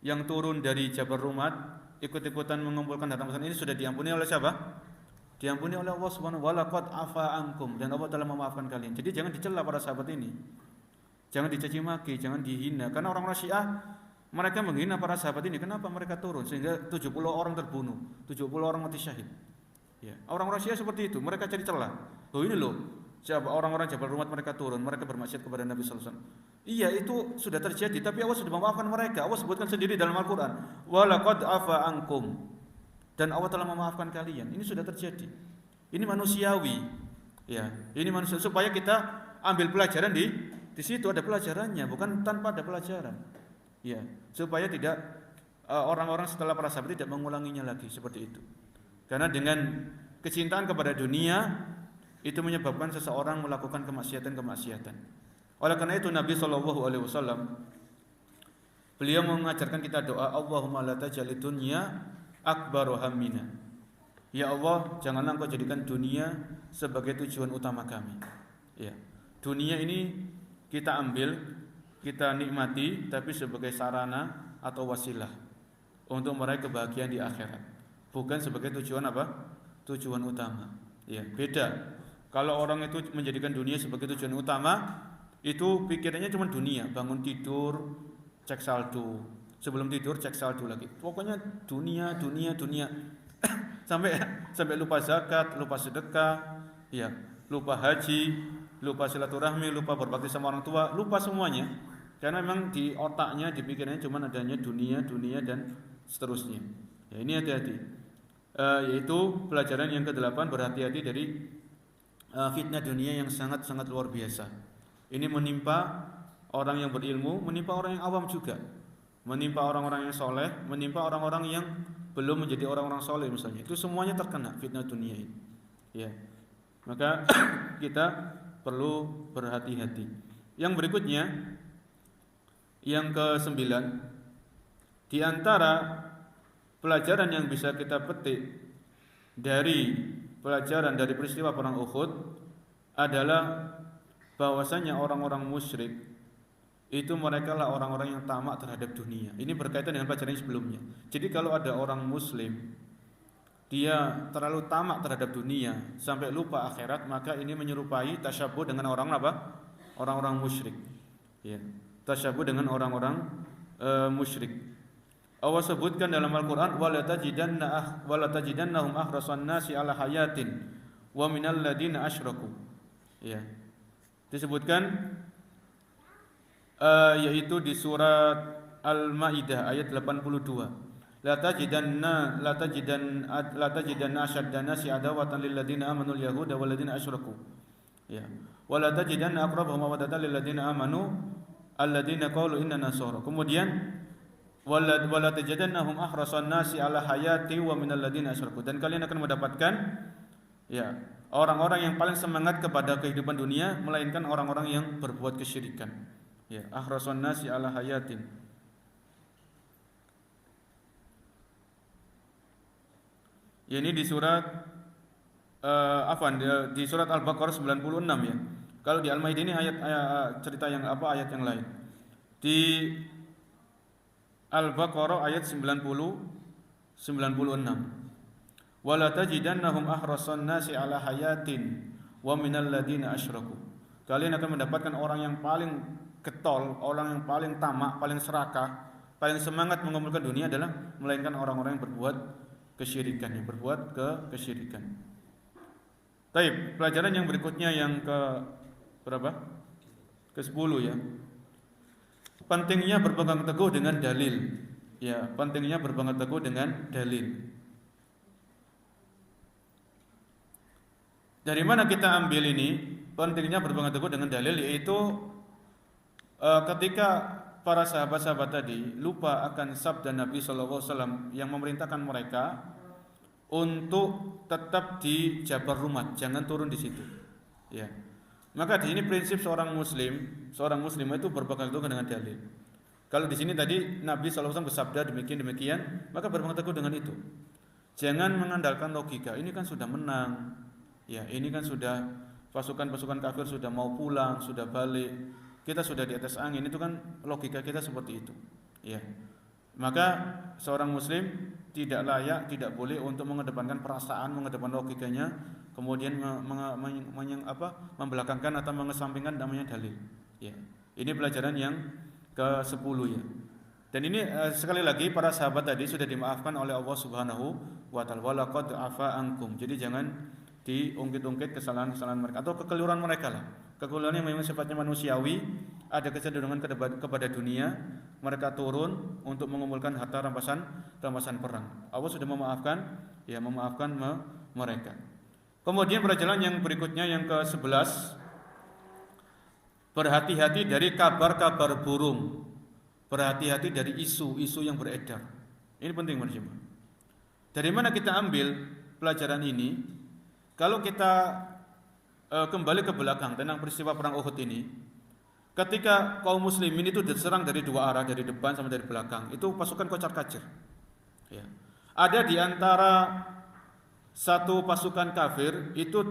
yang turun dari Jabal Rumat ikut-ikutan mengumpulkan harta rampasan ini sudah diampuni oleh siapa? Diampuni oleh Allah Subhanahu wa taala. Walaqad afa ankum, dan Allah telah memaafkan kalian. Jadi jangan dicela para sahabat ini. Jangan dicaci maki, jangan dihina, karena orang Syiah mereka menghina para sahabat ini. Kenapa mereka turun sehingga 70 orang terbunuh, 70 orang mati syahid? Ya, orang-orang Syiah seperti itu, mereka cari celah. Oh ini loh, siapa orang-orang Jabal Rumat mereka turun, mereka bermaksiat kepada Nabi sallallahu alaihi wasallam. Iya, itu sudah terjadi, tapi Allah sudah memaafkan mereka. Allah sebutkan sendiri dalam Al-Qur'an, walaqad afa ankum, dan Allah telah memaafkan kalian. Ini sudah terjadi. Ini manusiawi. Ya, ini manusia, supaya kita ambil pelajaran di situ, ada pelajarannya, bukan tanpa ada pelajaran. Ya, supaya tidak orang-orang setelah para sahabat tidak mengulanginya lagi seperti itu. Karena dengan kecintaan kepada dunia itu menyebabkan seseorang melakukan kemaksiatan. Oleh karena itu Nabi sallallahu alaihi wasallam beliau mengajarkan kita doa, Allahumma la taj'alid dunya akbaru hammina. Ya Allah, janganlah Engkau jadikan dunia sebagai tujuan utama kami. Ya. Dunia ini kita ambil, kita nikmati, tapi sebagai sarana atau wasilah untuk meraih kebahagiaan di akhirat, bukan sebagai tujuan apa? Tujuan utama. Ya, beda. Kalau orang itu menjadikan dunia sebagai tujuan utama, itu pikirannya cuma dunia, bangun tidur, cek saldo, Sebelum tidur cek saldo lagi. Pokoknya dunia. sampai lupa zakat, lupa sedekah, ya, lupa haji, lupa silaturahmi, lupa berbakti sama orang tua, lupa semuanya. Karena memang di otaknya, di pikirannya cuma adanya dunia dan seterusnya. Ya, ini hati-hati. Yaitu pelajaran yang ke-8, berhati-hati dari fitnah dunia yang sangat-sangat luar biasa. Ini menimpa orang yang berilmu, menimpa orang yang awam juga, menimpa orang-orang yang soleh, menimpa orang-orang yang belum menjadi orang-orang soleh misalnya. Itu semuanya terkena fitnah dunia ini. Ya, maka kita perlu berhati-hati. Yang berikutnya, yang ke-9, di antara pelajaran yang bisa kita petik dari pelajaran dari peristiwa perang Uhud adalah bahwasanya orang-orang musyrik itu mereka lah orang-orang yang tamak terhadap dunia. Ini berkaitan dengan pelajaran sebelumnya. Jadi kalau ada orang muslim dia terlalu tamak terhadap dunia sampai lupa akhirat, maka ini menyerupai tasyabuh dengan orang apa? Orang-orang musyrik. Ya, tasyabuh dengan orang-orang musyrik. Allah sebutkan dalam Al-Qur'an wala tajidannahum ahrasan nasi ala hayatin wa minal ladina asyraku. Ya. Disebutkan yaitu di surat Al-Maidah ayat 82. La tajidanna asyaddan nasi adawatan lil ladina amanu al yahuda wal ladina asyraku. Ya. Wa la tajidanna aqrabahum mawaddatan lil ladina amanu alladina qalu inna nasara. Kemudian wala tajidannahum ahrasan nasi ala hayati wa minal ladina asyraku. Dan kalian akan mendapatkan ya orang-orang yang paling semangat kepada kehidupan dunia melainkan orang-orang yang berbuat kesyirikan. Ya, ahrasan nasi ala hayatin. Ya, ini di surat di surat Al-Baqarah 96 ya. Kalau di Al-Maidah ini ayat cerita yang apa, ayat yang lain. Di Al-Baqarah ayat 96. Wala tajidannahum ahrasan nasi ala hayatin wa minal ladina asyraku. Kalian akan mendapatkan orang yang paling getol, orang yang paling tamak, paling serakah, paling semangat mengumpulkan dunia adalah melainkan orang-orang yang berbuat kesyirikan, kesyirikan. Baik, pelajaran yang berikutnya yang ke berapa? Ke-10 ya. Pentingnya berpegang teguh dengan dalil. Ya, pentingnya berpegang teguh dengan dalil. Dari mana kita ambil ini? Pentingnya berpegang teguh dengan dalil, yaitu ketika para sahabat-sahabat tadi lupa akan sabda Nabi SAW yang memerintahkan mereka untuk tetap di Jabar Rumat, jangan turun di situ. Ya. Maka di sini prinsip seorang muslim itu berpegang teguh dengan dalil. Kalau di sini tadi Nabi SAW bersabda demikian, maka berpegang teguh dengan itu. Jangan mengandalkan logika. Ini kan sudah menang. Ya, ini kan sudah pasukan-pasukan kafir sudah mau pulang, sudah balik. Kita sudah di atas angin. Itu kan logika kita seperti itu. Ya. Maka seorang muslim tidak layak, tidak boleh untuk mengedepankan perasaan, mengedepankan logikanya, kemudian membelakangkan atau mengesampingkan namanya dalil. Ya. Ini pelajaran yang ke-10 ya. Dan ini sekali lagi para sahabat tadi sudah dimaafkan oleh Allah Subhanahu wa taala. Wa laqad afa ankum. Jadi jangan diungkit-ungkit kesalahan-kesalahan mereka atau kekeliruan mereka lah. Kekeliruan yang memang sifatnya manusiawi, ada kecenderungan kepada dunia, mereka turun untuk mengumpulkan harta rampasan perang. Allah sudah memaafkan mereka. Kemudian pelajaran yang berikutnya yang ke-11, berhati-hati dari kabar-kabar burung. Berhati-hati dari isu-isu yang beredar. Ini penting teman-teman. Dari mana kita ambil pelajaran ini? Kalau kita kembali ke belakang tentang peristiwa perang Uhud ini, ketika kaum muslimin itu diserang dari dua arah, dari depan sama dari belakang, itu pasukan kocar-kacir. Ya. Ada di antara satu pasukan kafir itu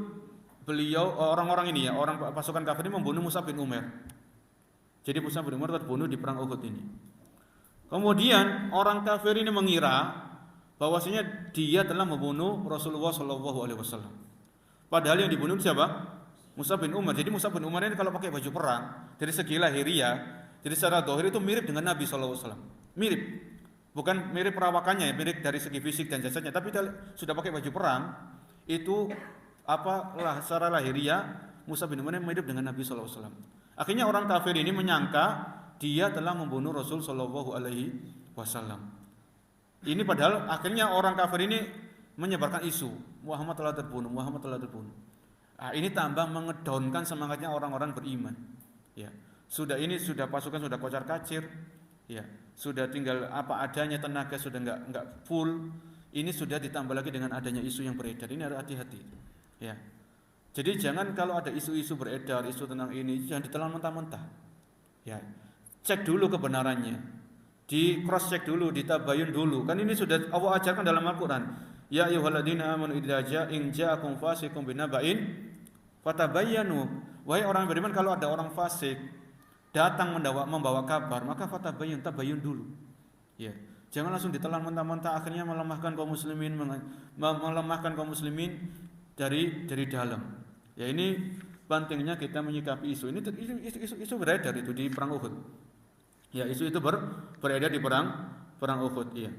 beliau orang-orang ini ya, orang pasukan kafir ini membunuh Mus'ab bin Umair. Jadi Mus'ab bin Umair terbunuh di perang Uhud ini. Kemudian orang kafir ini mengira bahwasanya dia telah membunuh Rasulullah SAW. Padahal yang dibunuh siapa? Mus'ab bin Umair. Jadi Mus'ab bin Umair ini kalau pakai baju perang, dari segi lahiriah, jadi secara zahir itu mirip dengan Nabi SAW. mirip. Bukan mirip perawakannya ya, mirip dari segi fisik dan jasadnya, tapi sudah pakai baju perang. Itu secara lahiriah Musa bin Umair mirip dengan Nabi sallallahu alaihi wasallam. Akhirnya orang kafir ini menyangka dia telah membunuh Rasul sallallahu alaihi wasallam. Ini padahal akhirnya orang kafir ini menyebarkan isu Muhammad telah terbunuh, Muhammad telah terbunuh. Ini tambah mengedownkan semangatnya orang-orang beriman. Ya, sudah pasukan sudah kocar-kacir, ya, sudah tinggal apa adanya, tenaga sudah enggak full. Ini sudah ditambah lagi dengan adanya isu yang beredar. Ini harus hati-hati. Ya. Jadi jangan kalau ada isu-isu beredar, isu tentang ini jangan ditelan mentah-mentah. Ya. Cek dulu kebenarannya. Di cross check dulu, ditabayun dulu. Kan ini sudah Allah ajarkan dalam Al-Qur'an. Ya ayyuhalladzina amanu idza ja'akum fasiqun binaba'in fatabayyanu. Wahai orang beriman, kalau ada orang fasik datang membawa kabar, maka tabayun dulu. Ya. Jangan langsung ditelan mentah-mentah, akhirnya melemahkan kaum muslimin dari dalam. Ya, ini pentingnya kita menyikapi isu. Ini isu beredar itu di perang Uhud. Ya, isu itu beredar di perang Uhud, iya.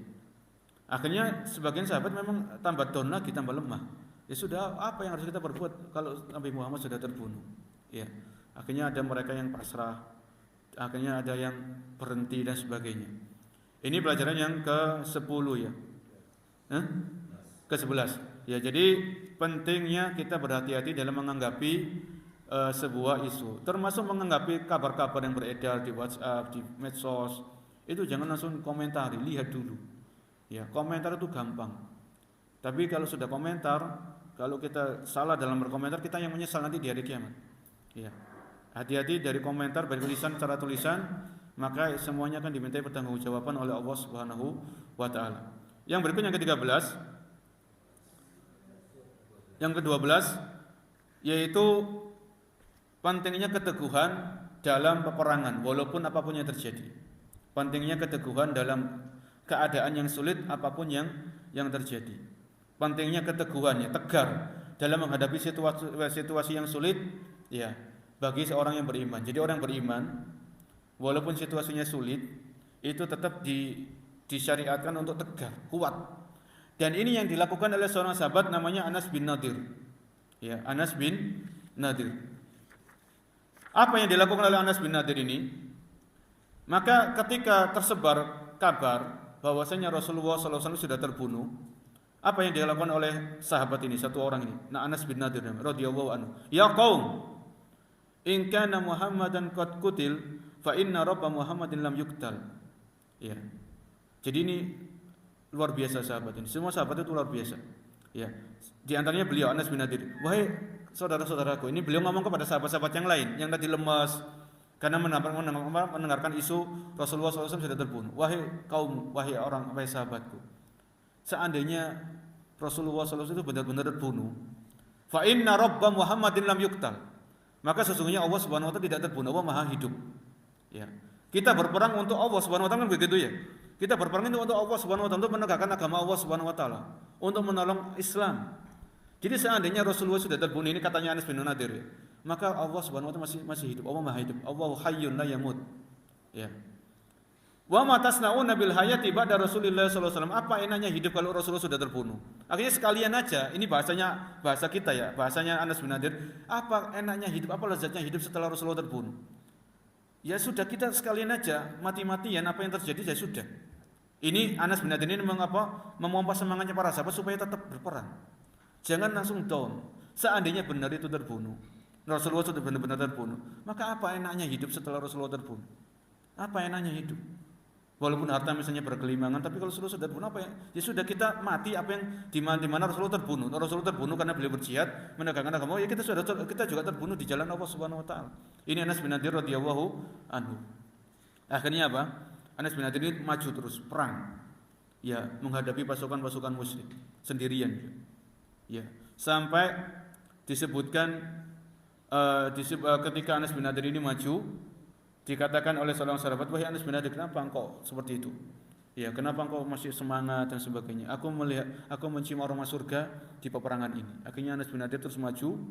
Akhirnya sebagian sahabat memang tambah down lagi, tambah lemah. Ya sudah, apa yang harus kita berbuat kalau Nabi Muhammad sudah terbunuh? Ya. Akhirnya ada mereka yang pasrah, akhirnya ada yang berhenti dan sebagainya. Ini pelajaran yang ke-10 ya. Ke-11. Ya, jadi pentingnya kita berhati-hati dalam menanggapi sebuah isu, termasuk menanggapi kabar-kabar yang beredar di WhatsApp, di medsos. Itu jangan langsung komentari, lihat dulu. Ya, komentar itu gampang. Tapi kalau sudah komentar, kalau kita salah dalam berkomentar, kita yang menyesal nanti di hari kiamat. Ya. Hati-hati dari komentar baik tulisan secara tulisan, maka semuanya akan dimintai pertanggungjawaban oleh Allah Subhanahu wa taala. Yang berikut yang ke-13. Yang ke-12 yaitu pentingnya keteguhan dalam peperangan walaupun apapun yang terjadi. Pentingnya keteguhan dalam keadaan yang sulit apapun yang terjadi. Pentingnya keteguhan, ya, tegar dalam menghadapi situasi yang sulit, ya, bagi seorang yang beriman. Jadi orang beriman walaupun situasinya sulit itu tetap disyariatkan untuk tegar, kuat. Dan ini yang dilakukan oleh seorang sahabat namanya Anas bin Nadir. Ya, Anas bin Nadir. Apa yang dilakukan oleh Anas bin Nadir ini? Maka ketika tersebar kabar bahwasanya Rasulullah SAW sudah terbunuh, apa yang dilakukan oleh sahabat ini, satu orang ini, Anas bin Nadir radhiyallahu anhu? Ya qaum, in kana Muhammadan qad qutil fa inna rabba Muhammadin lam yuqtal. Ya. Jadi ini luar biasa sahabat ini. Semua sahabat itu luar biasa. Ya. Di antaranya beliau Anas bin Nadir. Wahai saudara-saudaraku, ini beliau ngomong kepada sahabat-sahabat yang lain yang tadi lemas karena mendengarkan isu Rasulullah SAW sudah terbunuh. Wahai kaum, wahai sahabatku, seandainya Rasulullah SAW itu benar-benar terbunuh, fa inna rabba Muhammadin lam yuqtal, maka sesungguhnya Allah Subhanahu wa taala tidak terbunuh, Allah Maha hidup. Ya. Kita berperang untuk Allah Subhanahu wa taala, kan begitu ya. Kita berperang itu untuk Allah Subhanahu wa taala, untuk menegakkan agama Allah Subhanahu wa taala, untuk menolong Islam. Jadi seandainya Rasulullah sudah terbunuh, ini katanya Anas bin Nadir, ya, maka Allah Subhanahu wa taala masih hidup. Allah Maha hidup. Allahu hayyun la yamut. Ya. Wa ma tasna'una bil hayati ba'da Rasulillah sallallahu alaihi wasallam. Apa enaknya hidup kalau Rasulullah sudah terbunuh? Akhirnya sekalian aja, ini bahasa kita ya, bahasanya Anas bin Nadir, apa enaknya hidup, apa lezatnya hidup setelah Rasulullah terbunuh? Ya sudah, kita sekalian aja mati-matian, apa yang terjadi ya sudah. Ini Anas bin Nadir ini memompa semangatnya para sahabat supaya tetap berperang. Jangan langsung down. Seandainya benar itu terbunuh, Rasulullah sudah benar-benar terbunuh, maka apa enaknya hidup setelah Rasulullah terbunuh? Apa enaknya hidup? Walaupun harta misalnya berkelimangan, tapi kalau Rasulullah sudah terbunuh, apa ya sudah, kita mati apa yang di mana Rasulullah terbunuh. Rasulullah terbunuh karena beliau berjihad menegakkan agama. Ya kita juga terbunuh di jalan Allah Subhanahu wa taala. Ini Anas bin Nadir radhiyallahu anhu. Akhirnya apa? Anas bin Nadir ini maju terus perang. Ya, menghadapi pasukan-pasukan musyrik sendirian. Ya, sampai disebutkan ketika Anas bin Nadir ini maju, dikatakan oleh seorang sahabat, wahai Anas bin Nadir, kenapa engkau seperti itu? Ya, kenapa engkau masih semangat dan sebagainya? Aku mencium aroma surga di peperangan ini. Akhirnya Anas bin Nadir terus maju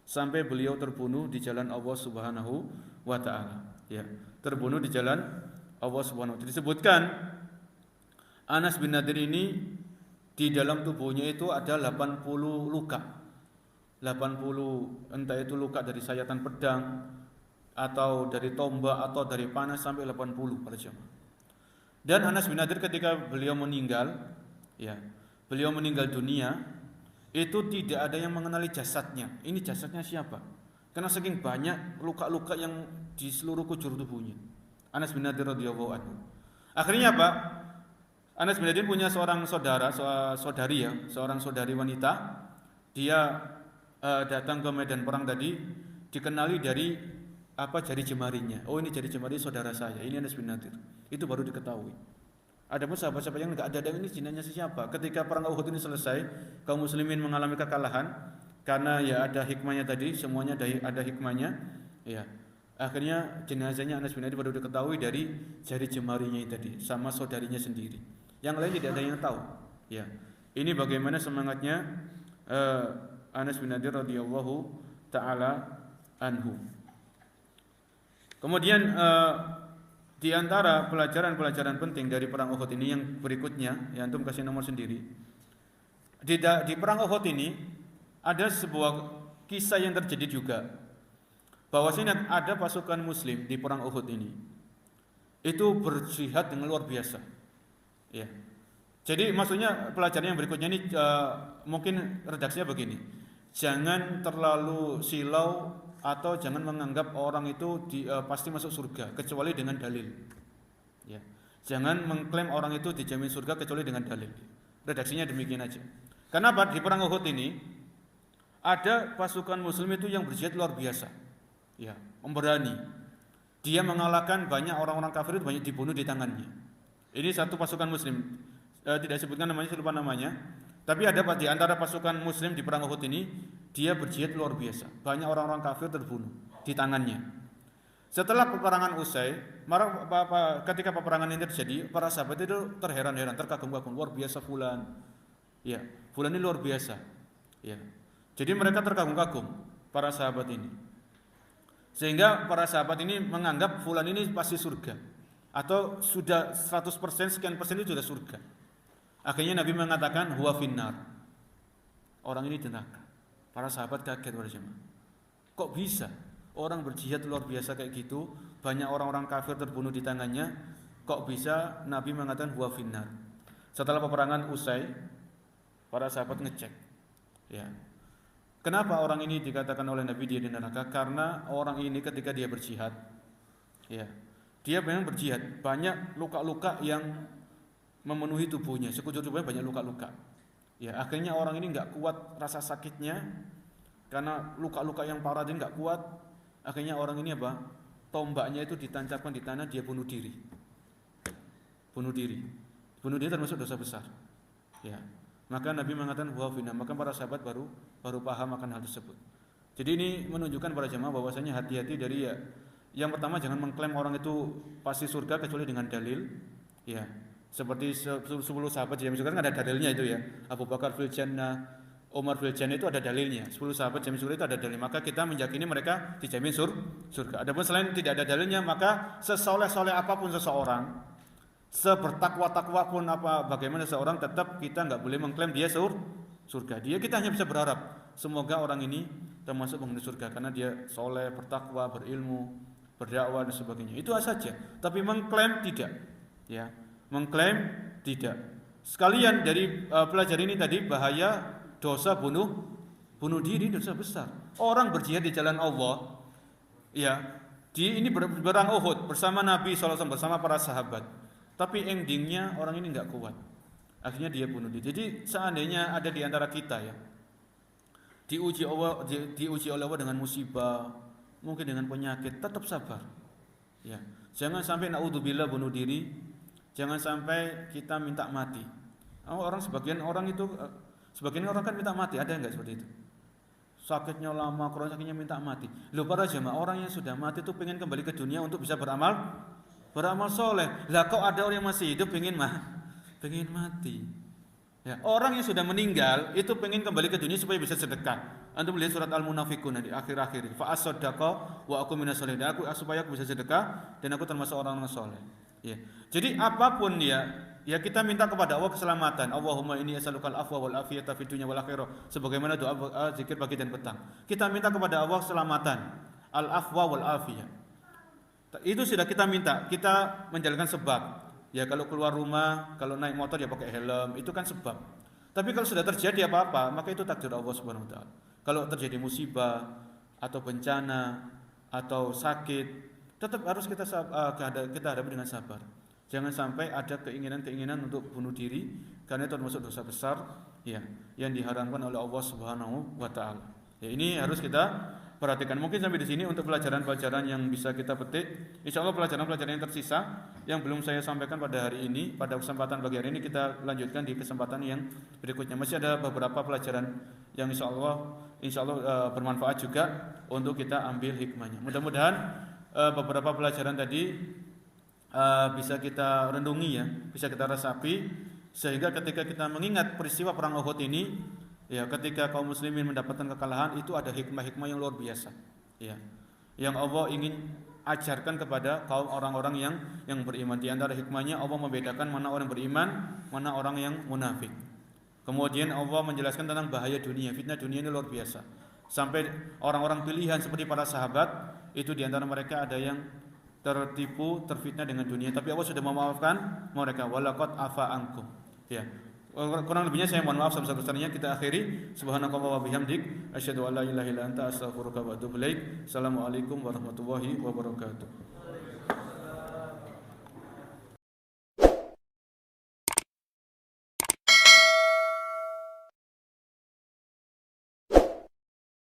sampai beliau terbunuh di jalan Allah Subhanahu wa taala. Ya, terbunuh di jalan Allah Subhanahu wa taala. Disebutkan Anas bin Nadir ini di dalam tubuhnya itu ada 80 luka. 80, entah itu luka dari sayatan pedang atau dari tombak atau dari panah, sampai 80 para jemaah. Dan Anas bin Nadir ketika beliau meninggal, ya, beliau meninggal dunia, itu tidak ada yang mengenali jasadnya. Ini jasadnya siapa? Karena saking banyak luka-luka yang di seluruh kujur tubuhnya. Anas bin Nadir radhiyallahu anhu. Akhirnya apa? Anas bin Nadir punya seorang saudari ya, seorang saudari wanita. Dia datang ke medan perang tadi, dikenali dari jari jemarinya. Oh, ini jari jemari saudara saya. Ini Anas bin Nadir. Itu baru diketahui. Adapun sahabat-sahabat yang enggak ada ini jinanya siapa? Ketika perang Uhud ini selesai, kaum muslimin mengalami kekalahan karena ya ada hikmahnya tadi, semuanya ada hikmahnya. Ya. Akhirnya jenazahnya Anas bin Nadir baru diketahui dari jari jemarinya tadi sama saudarinya sendiri. Yang lain tidak ada yang tahu. Ya. Ini bagaimana semangatnya Anas bin Nadir radhiyallahu taala anhu. Kemudian di antara pelajaran-pelajaran penting dari perang Uhud ini yang berikutnya, ya antum kasih nomor sendiri. Di perang Uhud ini ada sebuah kisah yang terjadi juga. Bahwasanya ada pasukan muslim di perang Uhud ini. Itu berjihad dengan luar biasa. Ya. Jadi maksudnya pelajaran yang berikutnya ini mungkin redaksinya begini. Jangan terlalu silau atau jangan menganggap orang itu pasti masuk surga kecuali dengan dalil. Ya. Jangan mengklaim orang itu dijamin surga kecuali dengan dalil. Redaksinya demikian aja. Karena di perang Uhud ini ada pasukan muslim itu yang berjihad luar biasa. Ya, memberani. Dia mengalahkan banyak orang-orang kafir, itu banyak dibunuh di tangannya. Ini satu pasukan muslim. Tidak sebutkan namanya, saya lupa namanya. Tapi ada di antara pasukan muslim di perang Uhud ini, dia berjihad luar biasa. Banyak orang-orang kafir terbunuh di tangannya. Setelah peperangan usai, ketika peperangan ini terjadi, para sahabat itu terheran-heran, terkagum-kagum, luar biasa fulan. Ya, fulan ini luar biasa. Ya. Jadi mereka terkagum-kagum para sahabat ini. Sehingga para sahabat ini menganggap fulan ini pasti surga. Atau sudah 100%, sekian persen itu sudah surga. Akhirnya Nabi mengatakan huwa finnar. Orang ini di neraka. Para sahabat kaget para jemaah. Kok bisa orang berjihad luar biasa kayak gitu, banyak orang-orang kafir terbunuh di tangannya, kok bisa Nabi mengatakan huwa finnar? Setelah peperangan usai, para sahabat ngecek. Ya. Kenapa orang ini dikatakan oleh Nabi dia di neraka? Karena orang ini ketika dia berjihad, ya, dia memang berjihad, banyak luka-luka yang memenuhi tubuhnya, sekujur tubuhnya banyak luka-luka. Ya, akhirnya orang ini nggak kuat rasa sakitnya, karena luka-luka yang parah dia nggak kuat. Akhirnya orang ini apa? Tombaknya itu ditancapkan di tanah, dia bunuh diri. Bunuh diri termasuk dosa besar. Ya, maka Nabi mengatakan huwa finnar. Maka para sahabat baru paham akan hal tersebut. Jadi ini menunjukkan para jemaah bahwasanya hati-hati dari ya. Yang pertama, jangan mengklaim orang itu pasti surga kecuali dengan dalil. Ya. Seperti 10 sahabat jamin surga kan ada dalilnya itu ya. Abu Bakar fil jannah, Umar fil jannah, itu ada dalilnya. 10 sahabat jamin surga itu ada dalil. Maka kita meyakini mereka dijamin surga. Adapun selain tidak ada dalilnya, maka sesoleh-soleh apapun seseorang, sebertakwa-takwa pun bagaimana seseorang, tetap kita enggak boleh mengklaim dia surga. Kita hanya bisa berharap semoga orang ini termasuk penghuni surga karena dia soleh, bertakwa, berilmu, berdakwah dan sebagainya. Itu saja. Tapi mengklaim tidak. Ya. Mengklaim tidak. Sekalian dari pelajaran ini tadi, bahaya dosa bunuh diri, dosa besar. Orang berjihad di jalan Allah, ya, ini berperang Uhud bersama Nabi SAW, bersama para sahabat. Tapi endingnya orang ini nggak kuat. Akhirnya dia bunuh diri. Jadi seandainya ada di antara kita ya, diuji oleh Allah dengan musibah, mungkin dengan penyakit, tetap sabar. Ya, jangan sampai naudzubillah bunuh diri. Jangan sampai kita minta mati. Sebagian orang kan minta mati, ada enggak seperti itu? Sakitnya lama, kronis sakitnya minta mati. Loh para jemaah, orang yang sudah mati itu pengen kembali ke dunia untuk bisa beramal soleh. Lah kok ada orang yang masih hidup pengen mati. Ya, orang yang sudah meninggal itu pengen kembali ke dunia supaya bisa sedekah. Antum lihat surat Al-Munafiqun di akhir-akhir. Fa as-saddaqa wa aku minas solihin. Supaya aku bisa sedekah dan aku termasuk orang-orang soleh. Ya. Jadi apapun ya kita minta kepada Allah keselamatan. Allahumma inni as'alukal afwa wal afiyata fid dunya wal akhirah. Sebagaimana doa zikir pagi dan petang. Kita minta kepada Allah keselamatan, al afwa wal afiyah. Itu sudah kita minta. Kita menjalankan sebab. Ya kalau keluar rumah, kalau naik motor ya pakai helm, itu kan sebab. Tapi kalau sudah terjadi apa-apa, maka itu takdir Allah Subhanahu wa taala. Kalau terjadi musibah atau bencana atau sakit, tetap harus kita hadapi dengan sabar. Jangan sampai ada keinginan-keinginan untuk bunuh diri, karena itu termasuk dosa besar ya yang diharamkan oleh Allah Subhanahu wa taala. Ya, ini harus kita perhatikan. Mungkin sampai di sini untuk pelajaran-pelajaran yang bisa kita petik. Insyaallah pelajaran-pelajaran yang tersisa yang belum saya sampaikan pada hari ini, pada kesempatan pagi hari ini kita lanjutkan di kesempatan yang berikutnya. Masih ada beberapa pelajaran yang insyaallah bermanfaat juga untuk kita ambil hikmahnya. Mudah-mudahan beberapa pelajaran tadi bisa kita renungi ya, bisa kita resapi sehingga ketika kita mengingat peristiwa perang Uhud ini ya, ketika kaum muslimin mendapatkan kekalahan, itu ada hikmah-hikmah yang luar biasa ya, yang Allah ingin ajarkan kepada kaum orang-orang yang beriman. Di antara hikmahnya Allah membedakan mana orang beriman, mana orang yang munafik. Kemudian Allah menjelaskan tentang bahaya dunia, fitnah dunia ini luar biasa. Sampai orang-orang pilihan seperti para sahabat, itu di antara mereka ada yang tertipu, terfitnah dengan dunia, tapi Allah sudah memaafkan mereka. Walaqad afa ankum. Ya. Kurang lebihnya saya mohon maaf sebesar-besarnya. Kita akhiri. Subhanakallah wa bihamdik, asyhadu an la ilaha illa anta, astaghfiruka wa atubu ilaik. Assalamualaikum warahmatullahi wabarakatuh.